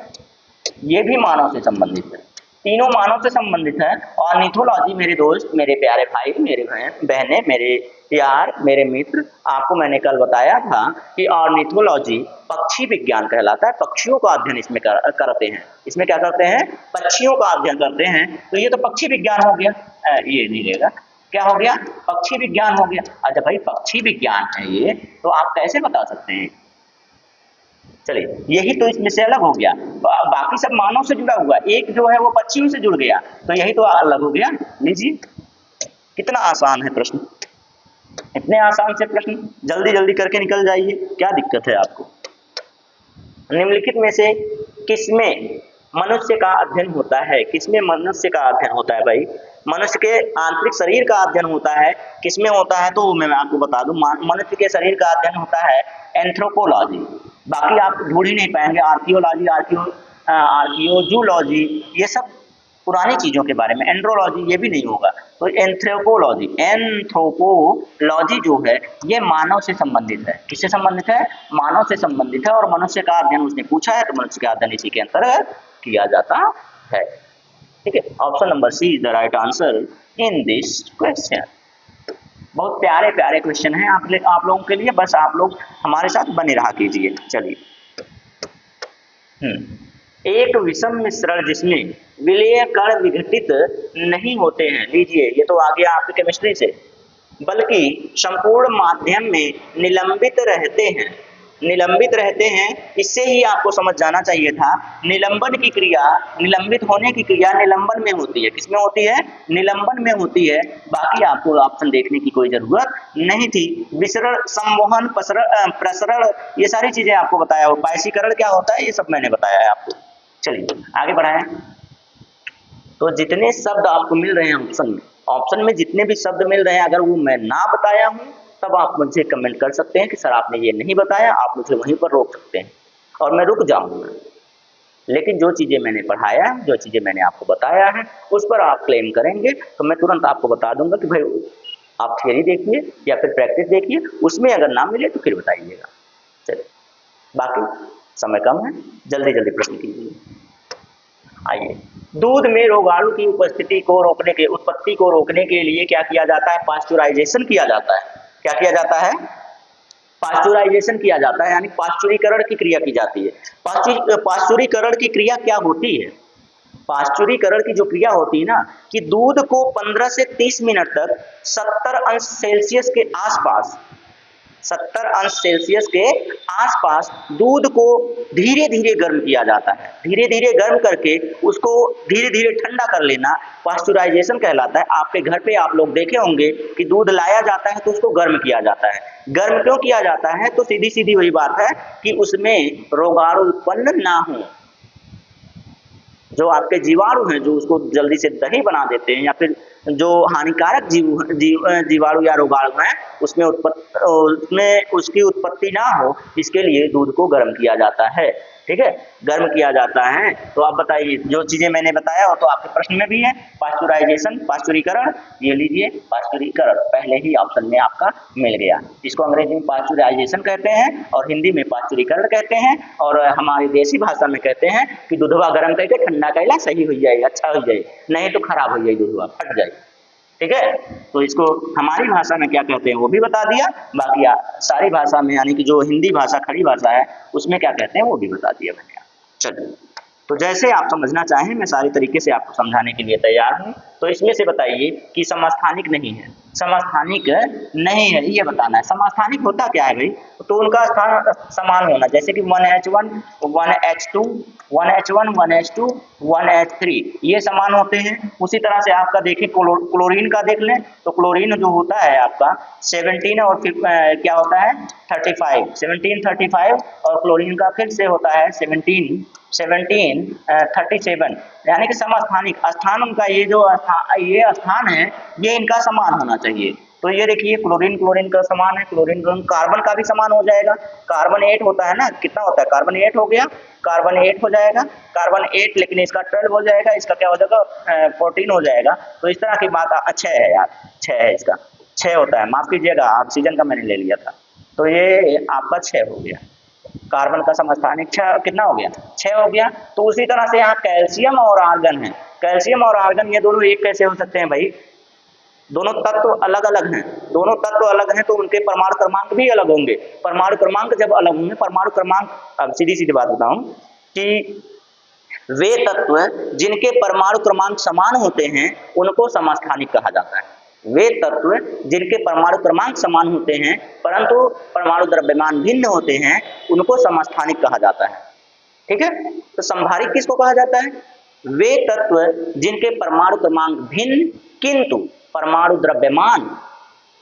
तीनों मानव से संबंधित है। ऑर्निथोलॉजी मेरे दोस्त, मेरे प्यारे भाई, मेरे बहनें, मेरे यार, मेरे मित्र, आपको मैंने कल बताया था कि ऑर्निथोलॉजी पक्षी विज्ञान कहलाता है। पक्षियों का अध्ययन इसमें करते हैं। इसमें क्या करते हैं? पक्षियों का अध्ययन करते हैं। तो ये तो पक्षी विज्ञान हो गया, ये नहीं रहेगा, क्या हो गया? पक्षी विज्ञान हो गया। अच्छा भाई, पक्षी विज्ञान है ये, तो आप कैसे बता सकते हैं? चलिए, यही तो इसमें से अलग हो गया। बाकी सब मानव से जुड़ा हुआ, एक जो है वो पक्षियों से जुड़ गया, तो यही तो अलग हो गया। लीजिए, कितना आसान है प्रश्न, इतने आसान से प्रश्न जल्दी जल्दी करके निकल जाइए, क्या दिक्कत है आपको? निम्नलिखित में से किसमें मनुष्य का अध्ययन होता है? किसमें मनुष्य का अध्ययन होता है भाई? मनुष्य के आंतरिक शरीर का अध्ययन होता है। किसमें होता है? तो मैं आपको बता दूं, मनुष्य के शरीर का अध्ययन होता है एंथ्रोपोलॉजी। बाकी आप ढूंढ ही नहीं पाएंगे, आर्कियोलॉजी, आर्कियोजूलॉजी, ये सब पुरानी चीजों के बारे में। एंड्रोलॉजी ये भी नहीं होगा। तो एंथ्रोपोलॉजी जो है ये मानव से संबंधित है। किससे संबंधित है? मानव से संबंधित है। और मनुष्य का अध्ययन उसने पूछा है, तो मनुष्य का अध्ययन इसी के अंतर्गत किया जाता है। ठीक है, option number C is the right answer in this question. बहुत प्यारे प्यारे क्वेश्चन है आप लोगों के लिए, बस आप लोग हमारे साथ बने रहा कीजिए। चलिए, एक विषम मिश्रण जिसमें विलेय कण विघटित नहीं होते हैं। लीजिए, ये तो आ गया आपके केमिस्ट्री से। बल्कि संपूर्ण माध्यम में निलंबित रहते हैं। निलंबित रहते हैं, इससे ही आपको समझ जाना चाहिए था। निलंबन की क्रिया, निलंबित होने की क्रिया निलंबन में होती है। किसमें होती है? निलंबन में होती है। बाकी आपको ऑप्शन देखने की कोई जरूरत नहीं थी। विसरण, संवहन, प्रसरण, ये सारी चीजें आपको बताया हो। पायसीकरण क्या होता है, ये सब मैंने बताया है आपको। चलिए आगे बढ़ाएं। तो जितने शब्द आपको मिल रहे हैं ऑप्शन में जितने भी शब्द मिल रहे हैं, अगर वो मैं ना बताया हूं तब आप मुझे कमेंट कर सकते हैं कि सर आपने ये नहीं बताया, आप मुझे वहीं पर रोक सकते हैं और मैं रुक जाऊंगा। लेकिन जो चीजें मैंने पढ़ाया है, जो चीजें मैंने आपको बताया है, उस पर आप क्लेम करेंगे तो मैं तुरंत आपको बता दूंगा कि भाई आप थियरी देखिए या फिर प्रैक्टिस देखिए, उसमें अगर ना मिले तो फिर बताइएगा। चलिए, बाकी समय कम है, जल्दी जल्दी प्रश्न कीजिए। आइए, दूध में रोगाणु की उपस्थिति को रोकने के, उत्पत्ति को रोकने के लिए क्या किया जाता है? पाश्चुराइजेशन किया जाता है। क्या किया जाता है? पाश्चुराइजेशन किया जाता है, यानी पाश्चुरीकरण की क्रिया की जाती है। पाश्चुरीकरण की क्रिया क्या होती है? पाश्चुरीकरण की जो क्रिया होती है ना, कि दूध को 15 से 30 मिनट तक 70 अंश सेल्सियस के आसपास, 70 अंश सेल्सियस के आसपास दूध को धीरे धीरे गर्म किया जाता है। धीरे धीरे गर्म करके उसको धीरे धीरे ठंडा कर लेना पाश्चुराइजेशन कहलाता है। आपके घर पे आप लोग देखे होंगे कि दूध लाया जाता है तो उसको गर्म किया जाता है। गर्म क्यों किया जाता है? तो सीधी सीधी वही बात है कि उसमें रोगाणु उत्पन्न ना हो। जो आपके जीवाणु हैं, जो उसको जल्दी से दही बना देते हैं, या फिर जो हानिकारक जीवाणु या रोगाणु हैं, उसमें उसकी उत्पत्ति ना हो, इसके लिए दूध को गर्म किया जाता है। ठीक है, गर्म किया जाता है। तो आप बताइए, जो चीजें मैंने बताया वो तो आपके प्रश्न में भी है। पाश्चुराइजेशन, पाश्चुरीकरण, ये लीजिए पाश्चुरीकरण पहले ही ऑप्शन में आपका मिल गया। इसको अंग्रेजी में पाश्चुराइजेशन कहते हैं और हिंदी में पाश्चुरीकरण कहते हैं, और हमारी देसी भाषा में कहते हैं कि दूधवा गर्म करके ठंडा कैला सही हो जाए, अच्छा हो जाए, नहीं तो खराब हो जाए, दूधवा फट जाए। ठीक है, तो इसको हमारी भाषा में क्या कहते हैं वो भी बता दिया। बाकी सारी भाषा में, यानी कि जो हिंदी भाषा खड़ी भाषा है, उसमें क्या कहते हैं वो भी बता दिया मैंने। चलिए, तो जैसे आप समझना चाहें, मैं सारी तरीके से आपको समझाने के लिए तैयार हूँ। तो इसमें से बताइए कि समस्थानिक नहीं है, समस्थानिक नहीं है, ये बताना है। समस्थानिक होता क्या है भाई? तो उनका स्थान समान होना, जैसे कि 1H1 1H2 1H1 1H2 1H3 ये समान होते हैं। उसी तरह से आपका देखिए क्लोरीन का देख लें, तो क्लोरीन जो होता है आपका 17 और फिर क्या होता है 35, 17 35, और क्लोरीन का फिर से होता है 17 37, यानी कि समस्थानिक स्थान उनका, ये जो ये स्थान है ये इनका समान होना चाहिए। तो ये देखिए क्लोरीन का समान है, क्लोरीन कार्बन का भी समान हो जाएगा। कार्बन 8 होता है ना, कितना होता है? कार्बन 8 हो गया, कार्बन 8 हो जाएगा, कार्बन 8, लेकिन इसका 12 हो जाएगा, इसका क्या हो जाएगा 14 हो जाएगा। तो इस तरह की बात 6 है यार, 6 है, इसका 6 होता है, माफ कीजिएगा ऑक्सीजन का मैंने ले लिया था। तो ये आपका 6 हो गया, कार्बन का समस्थानिक 6 कितना हो गया? 6 हो गया। तो उसी तरह से यहाँ कैल्शियम और आर्गन है, कैल्शियम और आर्गन ये दोनों एक कैसे हो सकते हैं भाई? दोनों तत्व अलग अलग हैं, दोनों तत्व अलग हैं तो उनके परमाणु क्रमांक भी अलग होंगे। परमाणु क्रमांक जब अलग होंगे, परमाणु क्रमांक, अब सीधी सीधी बात बताऊं कि वे तत्व जिनके परमाणु क्रमांक समान होते हैं उनको समस्थानिक कहा जाता है। वे तत्व जिनके परमाणु क्रमांक समान होते हैं परंतु परमाणु द्रव्यमान भिन्न होते हैं, उनको समस्थानिक कहा जाता है। ठीक है, तो संभारिक किसको कहा जाता है? वे तत्व जिनके परमाणु क्रमांक भिन्न किंतु परमाणु द्रव्यमान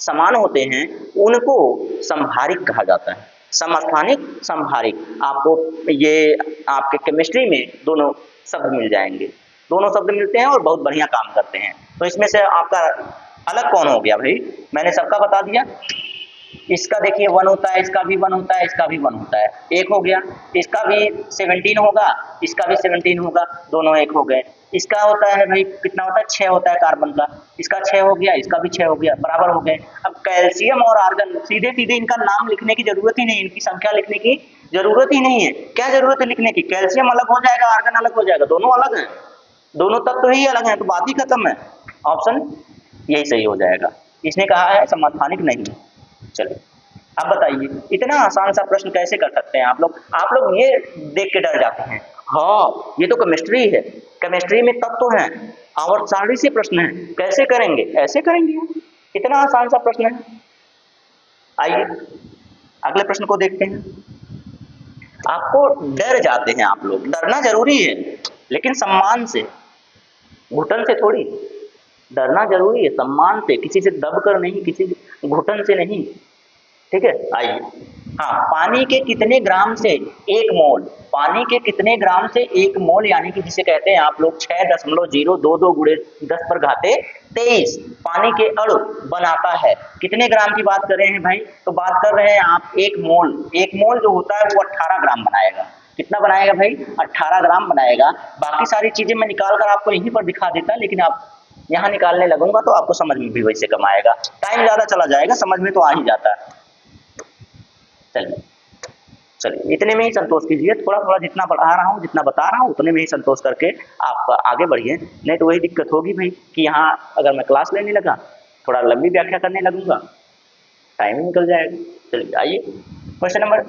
समान होते हैं, उनको संभारिक कहा जाता है। समस्थानिक, संभारिक, आपको ये आपके केमिस्ट्री में दोनों शब्द मिल जाएंगे, दोनों शब्द मिलते हैं और बहुत बढ़िया काम करते हैं। तो इसमें से आपका अलग कौन हो गया भाई? मैंने सबका बता दिया। इसका देखिए 1 होता है, इसका भी 1 होता है, इसका भी 1 होता है, 1 हो गया। इसका भी 17 होगा, इसका भी 17 होगा, दोनों 1 हो गए। इसका होता है भाई कितना होता है? 6 होता है कार्बन का, इसका 6 हो गया, इसका भी 6 हो गया, बराबर हो गए। अब कैल्शियम और आर्गन सीधे सीधे इनका नाम लिखने की जरूरत ही नहीं, इनकी संख्या लिखने की जरूरत ही नहीं है। क्या जरूरत है लिखने की? कैल्शियम अलग हो जाएगा, आर्गन अलग हो जाएगा, दोनों अलग हैं, दोनों तत्व ही अलग हैं, तो बात ही खत्म है। ऑप्शन यही सही हो जाएगा। इसने कहा है समस्थानिक नहीं। चलिए अब बताइए, इतना आसान सा प्रश्न कैसे कर सकते हैं आप लोग? आप लोग ये देख के डर जाते हैं, हाँ ये तो केमिस्ट्री है, केमिस्ट्री में तत्व हैं और सारी से प्रश्न हैं, कैसे करेंगे? ऐसे करेंगे, कितना आसान सा प्रश्न है। आइए अगले प्रश्न को देखते हैं। आपको डर जाते हैं आप लोग, डरना जरूरी है लेकिन सम्मान से, घुटन से थोड़ी। डरना जरूरी है सम्मान से, किसी से दब कर नहीं, किसी घुटन से नहीं, ठीक है। आइए, हाँ, पानी के कितने ग्राम से एक मोल, पानी के कितने ग्राम से एक मोल यानी कि जिसे कहते हैं आप लोग 6.022 गुणे 10 पर घाते 23 पानी के अणु बनाता है। कितने ग्राम की बात कर रहे हैं भाई? तो बात कर रहे हैं आप एक मोल, एक मोल जो होता है वो 18 ग्राम बनाएगा। कितना बनाएगा भाई? 18 ग्राम बनाएगा। बाकी सारी चीजें मैं निकाल कर आपको यहीं पर दिखा देता, लेकिन आप यहाँ निकालने लगूंगा तो आपको समझ में भी वैसे कम आएगा, टाइम ज्यादा चला जाएगा, समझ में तो आ ही जाता है। चलिए चलिए इतने में ही संतोष कीजिए, थोड़ा थोड़ा जितना बढ़ा रहा हूँ, जितना बता रहा हूँ उतने में ही संतोष करके आप आगे बढ़िए। नहीं तो वही दिक्कत होगी भाई कि यहाँ अगर मैं क्लास लेने लगा, थोड़ा लंबी व्याख्या करने लगूंगा, टाइम ही निकल जाएगा। चलिए आइए क्वेश्चन नंबर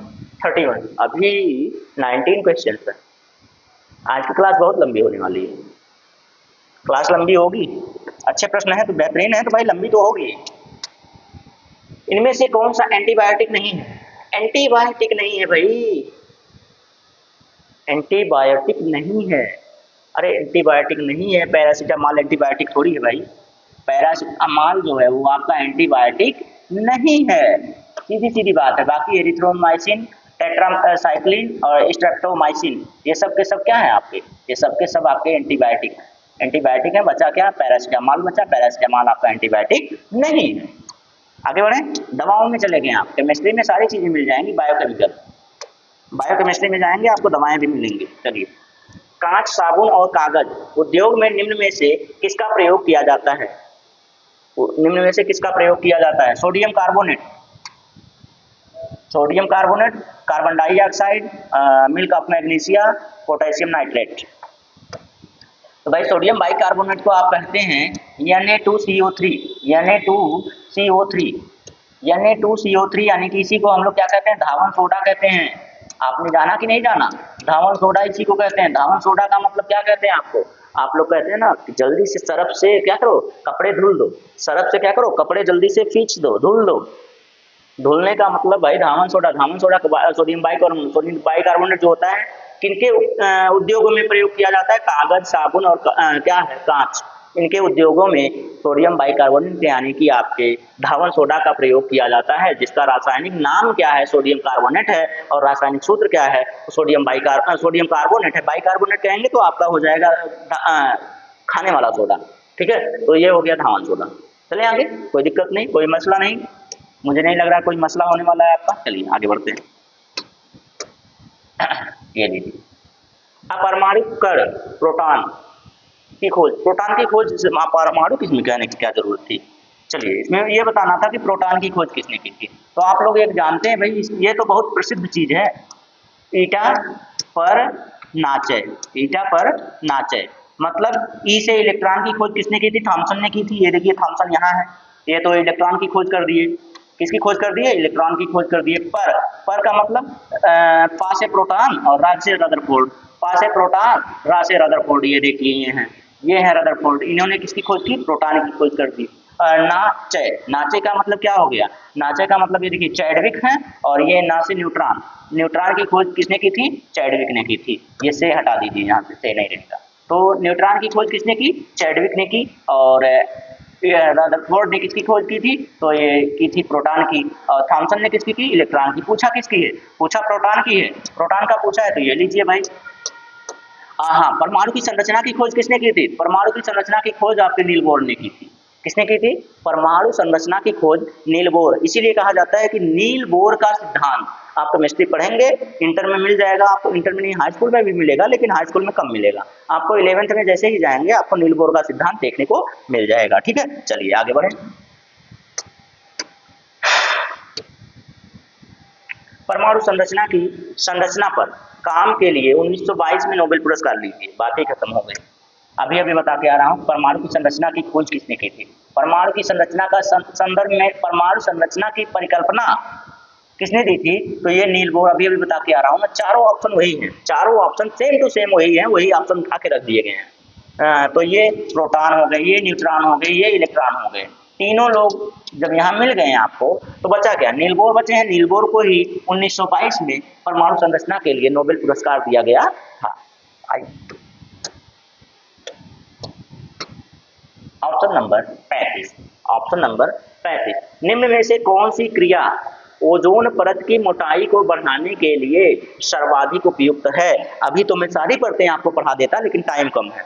31, अभी 19 क्वेश्चन है। आज की क्लास बहुत लंबी होने वाली है। क्लास लंबी होगी, अच्छे प्रश्न है तो बेहतरीन है, तो भाई लंबी तो होगी। इनमें से कौन सा एंटीबायोटिक नहीं है? एंटीबायोटिक नहीं है भाई, एंटीबायोटिक नहीं है। अरे एंटीबायोटिक नहीं है, पैरासीटामॉल एंटीबायोटिक थोड़ी है भाई। पैरासीटामॉल जो है वो आपका एंटीबायोटिक नहीं है, सीधी सीधी बात है। बाकी एरिथ्रोमाइसिन, टेट्रासाइक्लिन और स्ट्रेप्टोमाइसिन ये सब के सब क्या है आपके? ये सब के सब आपके एंटीबायोटिक हैं। एंटीबायोटिक है, बचा क्या? पैरासीटामॉल बचा। पैरासीटामॉल आपका एंटीबायोटिक नहीं है। आगे बढ़े, दवाओं में चले गए आप। केमिस्ट्री में सारी चीजें मिल जाएंगी, बायोकेमिकल, बायोकेमिस्ट्री में जाएंगे आपको दवाएं भी मिलेंगी। चलिए, कांच, साबुन और कागज उद्योग में निम्न में से किसका प्रयोग किया जाता है? निम्न में से किसका प्रयोग किया जाता है? Sodium carbonate, sodium carbonate, carbon dioxide, milk of magnesia, potassium nitrate. तो भाई सोडियम बाइकार्बोनेट को आप कहते हैं Na2CO3, Na2CO3, Na2CO3 यानी कि इसी को हम लोग क्या कहते हैं? धावन सोडा कहते हैं। आपने जाना कि नहीं जाना? धावन सोडा इसी को कहते हैं। धावन सोडा का मतलब क्या कहते हैं आपको? आप लोग कहते हैं ना कि जल्दी से सरफ से क्या करो, कपड़े धुल दो। सरफ से क्या करो, कपड़े जल्दी से खींच दो, धुल दो। धुलने का मतलब भाई धावन सोडा, धावन सोडा सोडियम बाइकार्बोनेट जो होता है किनके उद्योगों में प्रयोग किया जाता है? कागज, साबुन और क्या है? कांच। इनके उद्योगों में सोडियम बाइकार्बोनेट यानी कि आपके धावन सोडा का प्रयोग किया जाता है, जिसका रासायनिक नाम क्या है? सोडियम कार्बोनेट है, और रासायनिक सूत्र क्या है? सोडियम कार्बोनेट है। बाइकार्बोनेट कहेंगे तो आपका हो जाएगा खाने वाला सोडा, ठीक है। तो ये हो गया धावन सोडा। चले आगे, कोई दिक्कत नहीं, कोई मसला नहीं, मुझे नहीं लग रहा कोई मसला होने वाला है आपका। चलिए आगे बढ़ते हैं। ये लीजिए, अपरमाणु कण प्रोटॉन की खोज, प्रोटॉन की खोज परमाणु किसमें कहने की क्या जरूरत थी? चलिए, इसमें ये बताना था कि प्रोटॉन की खोज किसने की थी। तो आप लोग एक जानते हैं भाई, ये तो बहुत प्रसिद्ध चीज है, ईटा पर नाचे, ईटा पर नाचे। मतलब ई से इलेक्ट्रॉन की खोज किसने की थी? थॉमसन ने की थी। ये देखिए थॉमसन यहाँ है, ये तो इलेक्ट्रॉन की खोज कर दिए। किसकी खोज कर दिए? इलेक्ट्रॉन की खोज कर दिए। पर का मतलब पा से प्रोटॉन और रा से रदरफोर्ड, पा से प्रोटॉन, रा से रदरफोर्ड। ये देखिए ये हैं, ये है रदरफोर्ड। इन्होंने किसकी खोज की? प्रोटॉन की खोज कर दी। नाचे, नाचे का मतलब क्या हो गया? नाचे का मतलब ये देखिए चैडविक है, और ये ना से न्यूट्रॉन, न्यूट्रॉन की खोज किसने की थी? चैडविक ने की थी। ये से हटा दीजिए, यहाँ से नहीं रहेगा। तो न्यूट्रॉन की खोज किसने की? चैडविक ने की। और रदरफोर्ड ने किसकी खोज की थी? तो ये की थी प्रोटॉन की। और थॉमसन ने किसकी की? इलेक्ट्रॉन की। पूछा किसकी है? पूछा प्रोटॉन की है। प्रोटॉन का पूछा है तो ये लीजिए भाई। हाँ, परमाणु की संरचना की खोज किसने की थी? परमाणु की संरचना की खोज आपके नील बोर ने की थी। किसने की थी? परमाणु संरचना की खोज नील बोर। इसीलिए कहा जाता है कि नील बोर का सिद्धांत। आप केमिस्ट्री पढ़ेंगे, इंटर में मिल जाएगा आपको, इंटर में नहीं हाई स्कूल में भी मिलेगा, लेकिन हाई स्कूल में कम मिलेगा आपको। 11th में जैसे ही जाएंगे आपको नील बोर का सिद्धांत देखने को मिल जाएगा, ठीक है। चलिए आगे बढ़े। परमाणु संरचना की संरचना पर काम के लिए 1922 में नोबेल पुरस्कार लीजिए। बातें खत्म हो गई, अभी अभी बता के आ रहा हूँ। परमाणु की संरचना की खोज किसने की थी? परमाणु की संरचना का संदर्भ में परमाणु संरचना की परिकल्पना किसने दी थी? तो ये नील बोर। अभी अभी बता के आ रहा हूँ मैं। चारों ऑप्शन वही हैं, चारों ऑप्शन सेम टू सेम वही हैं, वही ऑप्शन उठा के रख दिए गए हैं। तो ये प्रोटॉन हो गए, ये न्यूट्रॉन हो गए, ये इलेक्ट्रॉन हो गए। तीनों लोग जब यहाँ मिल गए हैं आपको, तो बचा क्या? नील बोर बचे हैं। नील बोर को ही 1922 में परमाणु संरचना के लिए नोबेल पुरस्कार दिया गया था। Option number 35। ऑप्शन नंबर 35, निम्न में से कौन सी क्रिया ओजोन परत की मोटाई को बढ़ाने के लिए सर्वाधिक उपयुक्त है? अभी तो मैं सारी परतें आपको पढ़ा देता, लेकिन टाइम कम है।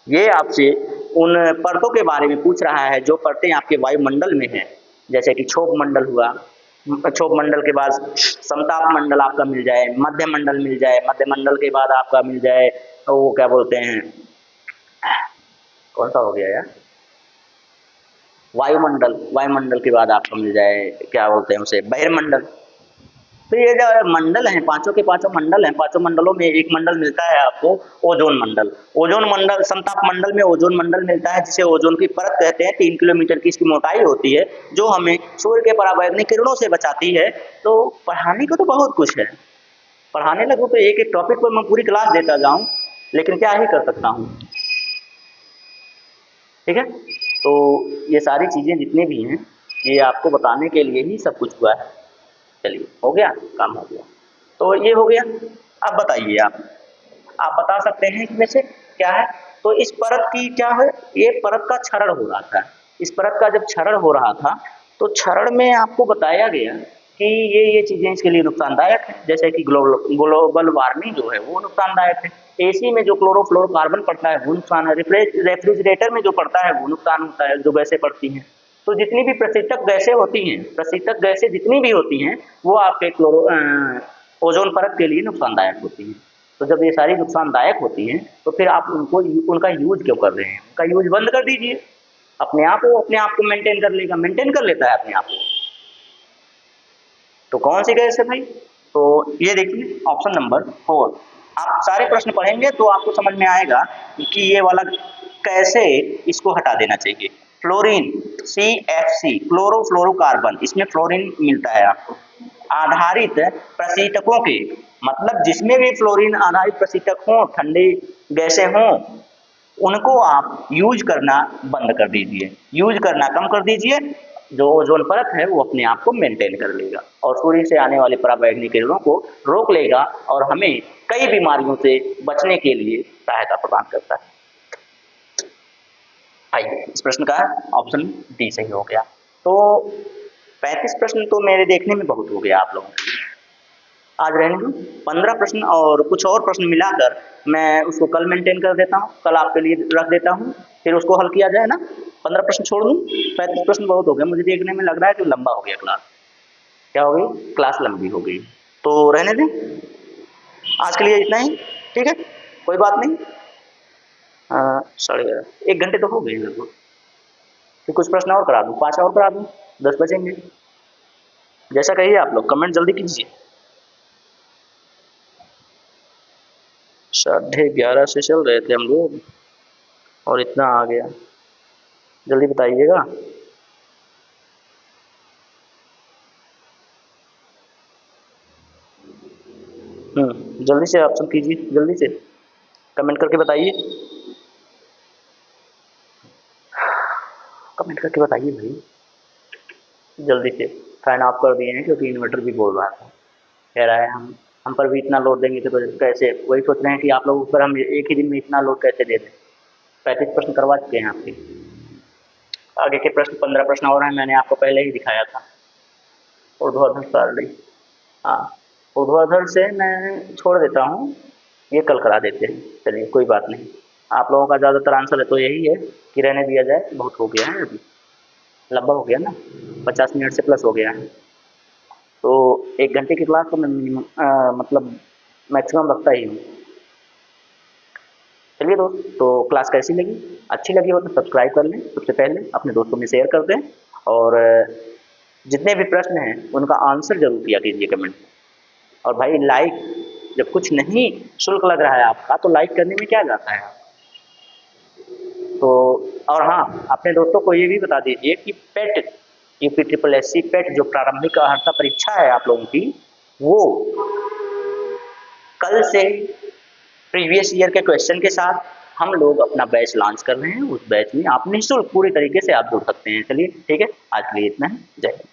ये आपसे उन परतों के बारे में पूछ रहा है जो परतें आपके वायुमंडल में हैं, जैसे कि क्षोभ मंडल हुआ, क्षोभ मंडल के बाद समताप मंडल आपका मिल जाए, मध्य मंडल मिल जाए, मध्य मंडल के बाद आपका मिल जाए वो क्या बोलते हैं, कौन सा हो गया यार, वायुमंडल। वायुमंडल के बाद आपको मिल जाए क्या बोलते हैं उसे, बहिर्मंडल। तो ये जो मंडल हैं, पांचों के पांचों मंडल हैं, पांचों मंडलों में एक मंडल मिलता है आपको ओजोन मंडल। ओजोन मंडल, समताप मंडल में ओजोन मंडल मिलता है, जिसे ओजोन की परत कहते हैं। 3 किलोमीटर की इसकी मोटाई होती है, जो हमें सूर्य के पराबैंगनी किरणों से बचाती है। तो पढ़ाने को तो बहुत कुछ है, पढ़ाने लगूँ तो एक एक टॉपिक पर मैं पूरी क्लास देता जाऊँ, लेकिन क्या ही कर सकता हूँ। ठीक है, तो ये सारी चीज़ें जितनी भी हैं, ये आपको बताने के लिए ही सब कुछ हुआ है। चलिए, हो गया, काम हो गया। तो ये हो गया। अब बताइए आप बता सकते हैं कि वैसे क्या है। तो इस परत की क्या है, ये परत का क्षरण हो रहा था। इस परत का जब क्षरण हो रहा था, तो क्षरण में आपको बताया गया कि ये चीज़ें इसके लिए नुकसानदायक है, जैसे कि ग्लोबल वार्मिंग जो है वो नुकसानदायक है। एसी में जो क्लोरोफ्लोरोकार्बन पड़ता है वो नुकसान है, रेफ्रिजरेटर में जो पड़ता है वो नुकसान होता है, जो गैसें पड़ती हैं। तो जितनी भी प्रशीतक गैसें होती हैं, प्रशीतक गैसें जितनी भी होती हैं, वो आपके ओजोन परत के लिए नुकसानदायक होती हैं। तो जब ये सारी नुकसानदायक होती हैं, तो फिर आप उनका यूज क्यों कर रहे हैं? उनका यूज बंद कर दीजिए, अपने आप को मेंटेन कर लेगा, मेंटेन कर लेता है अपने आप को। तो कौन सी गैस है भाई? तो ये देखिए ऑप्शन नंबर 4। आप सारे प्रश्न पढ़ेंगे तो आपको समझ में आएगा कि ये वाला कैसे इसको हटा देना चाहिए। फ्लोरीन, CFC, क्लोरोफ्लोरोकार्बन, इसमें फ्लोरीन मिलता है आपको। आधारित प्रशीतकों के, मतलब जिसमें भी फ्लोरीन आधारित प्रशीतक हों, ठंडी गैसें हों, उनको आप यूज करना बंद कर दीजिए, यूज करना कम कर दीजिए। जो ओजोन परत है वो अपने आप को मेंटेन कर लेगा और सूर्य से आने वाले पराबैंगनी किरणों को रोक लेगा और हमें कई बीमारियों से बचने के लिए सहायता प्रदान करता है। आइए, इस प्रश्न का ऑप्शन डी सही हो गया। तो 35 प्रश्न तो मेरे देखने में बहुत हो गया आप लोगों के लिए। आज रहने दो, 15 प्रश्न और कुछ और प्रश्न मिलाकर मैं उसको कल मेंटेन कर देता हूँ, कल आपके लिए रख देता हूँ, फिर उसको हल किया जाए ना। 15 प्रश्न छोड़ दूँ, 35 प्रश्न बहुत हो गए, मुझे देखने में लग रहा है कि लंबा हो गया क्लास। क्या हो गई? क्लास लंबी हो गई। तो रहने दें, आज के लिए इतना ही। ठीक है, कोई बात नहीं। 11:30, 1 घंटे तो हो गए लगभग। फिर कुछ प्रश्न और करा दूँ, 5 और करा दूँ, 10 बजेंगे। जैसा कहिए आप लोग, कमेंट जल्दी कीजिए। 11:30 से चल रहे थे हम लोग और इतना आ गया, जल्दी बताइएगा। जल्दी से ऑप्शन कीजिए, जल्दी से कमेंट करके बताइए, कमेंट करके बताइए भाई, जल्दी से। फैन ऑफ कर दिए हैं क्योंकि इन्वर्टर भी बोल रहा था, कह रहा है हम पर भी इतना लोड देंगे तो कैसे, वही सोच रहे हैं कि आप लोगों पर हम एक ही दिन में इतना लोड कैसे दे दें। 35 प्रश्न करवा चुके हैं आपके, आगे के प्रश्न 15 प्रश्न और हैं, मैंने आपको पहले ही दिखाया था। ऊर्ध्वाधर सारणी, हाँ, ऊर्ध्वाधर से मैं छोड़ देता हूँ, ये कल करा देते हैं। चलिए कोई बात नहीं, आप लोगों का ज़्यादातर आंसर है तो यही है कि रहने दिया जाए, बहुत हो गया है, अभी लंबा हो गया ना, 50 मिनट से प्लस हो गया है। तो 1 घंटे की क्लास तो मैं मिनिमम मतलब मैक्सिमम रखता ही हूँ। चलिए दोस्त, तो क्लास कैसी लगी? अच्छी लगी हो तो सब्सक्राइब कर लें, सबसे पहले अपने दोस्तों में शेयर कर दें, और जितने भी प्रश्न हैं उनका आंसर जरूर किया कीजिए कमेंट में। और भाई लाइक, जब कुछ नहीं शुल्क लग रहा है आपका तो लाइक करने में क्या जाता है। तो और हाँ, अपने दोस्तों को ये भी बता दीजिए कि पेट, UPSSC पेट जो प्रारंभिक अर्हता परीक्षा है आप लोगों की, वो कल से प्रीवियस ईयर के क्वेश्चन के साथ हम लोग अपना बैच लॉन्च कर रहे हैं। उस बैच में आप निःशुल्क पूरी तरीके से आप जुड़ सकते हैं। चलिए ठीक है, आज के लिए इतना ही। जय हिंद।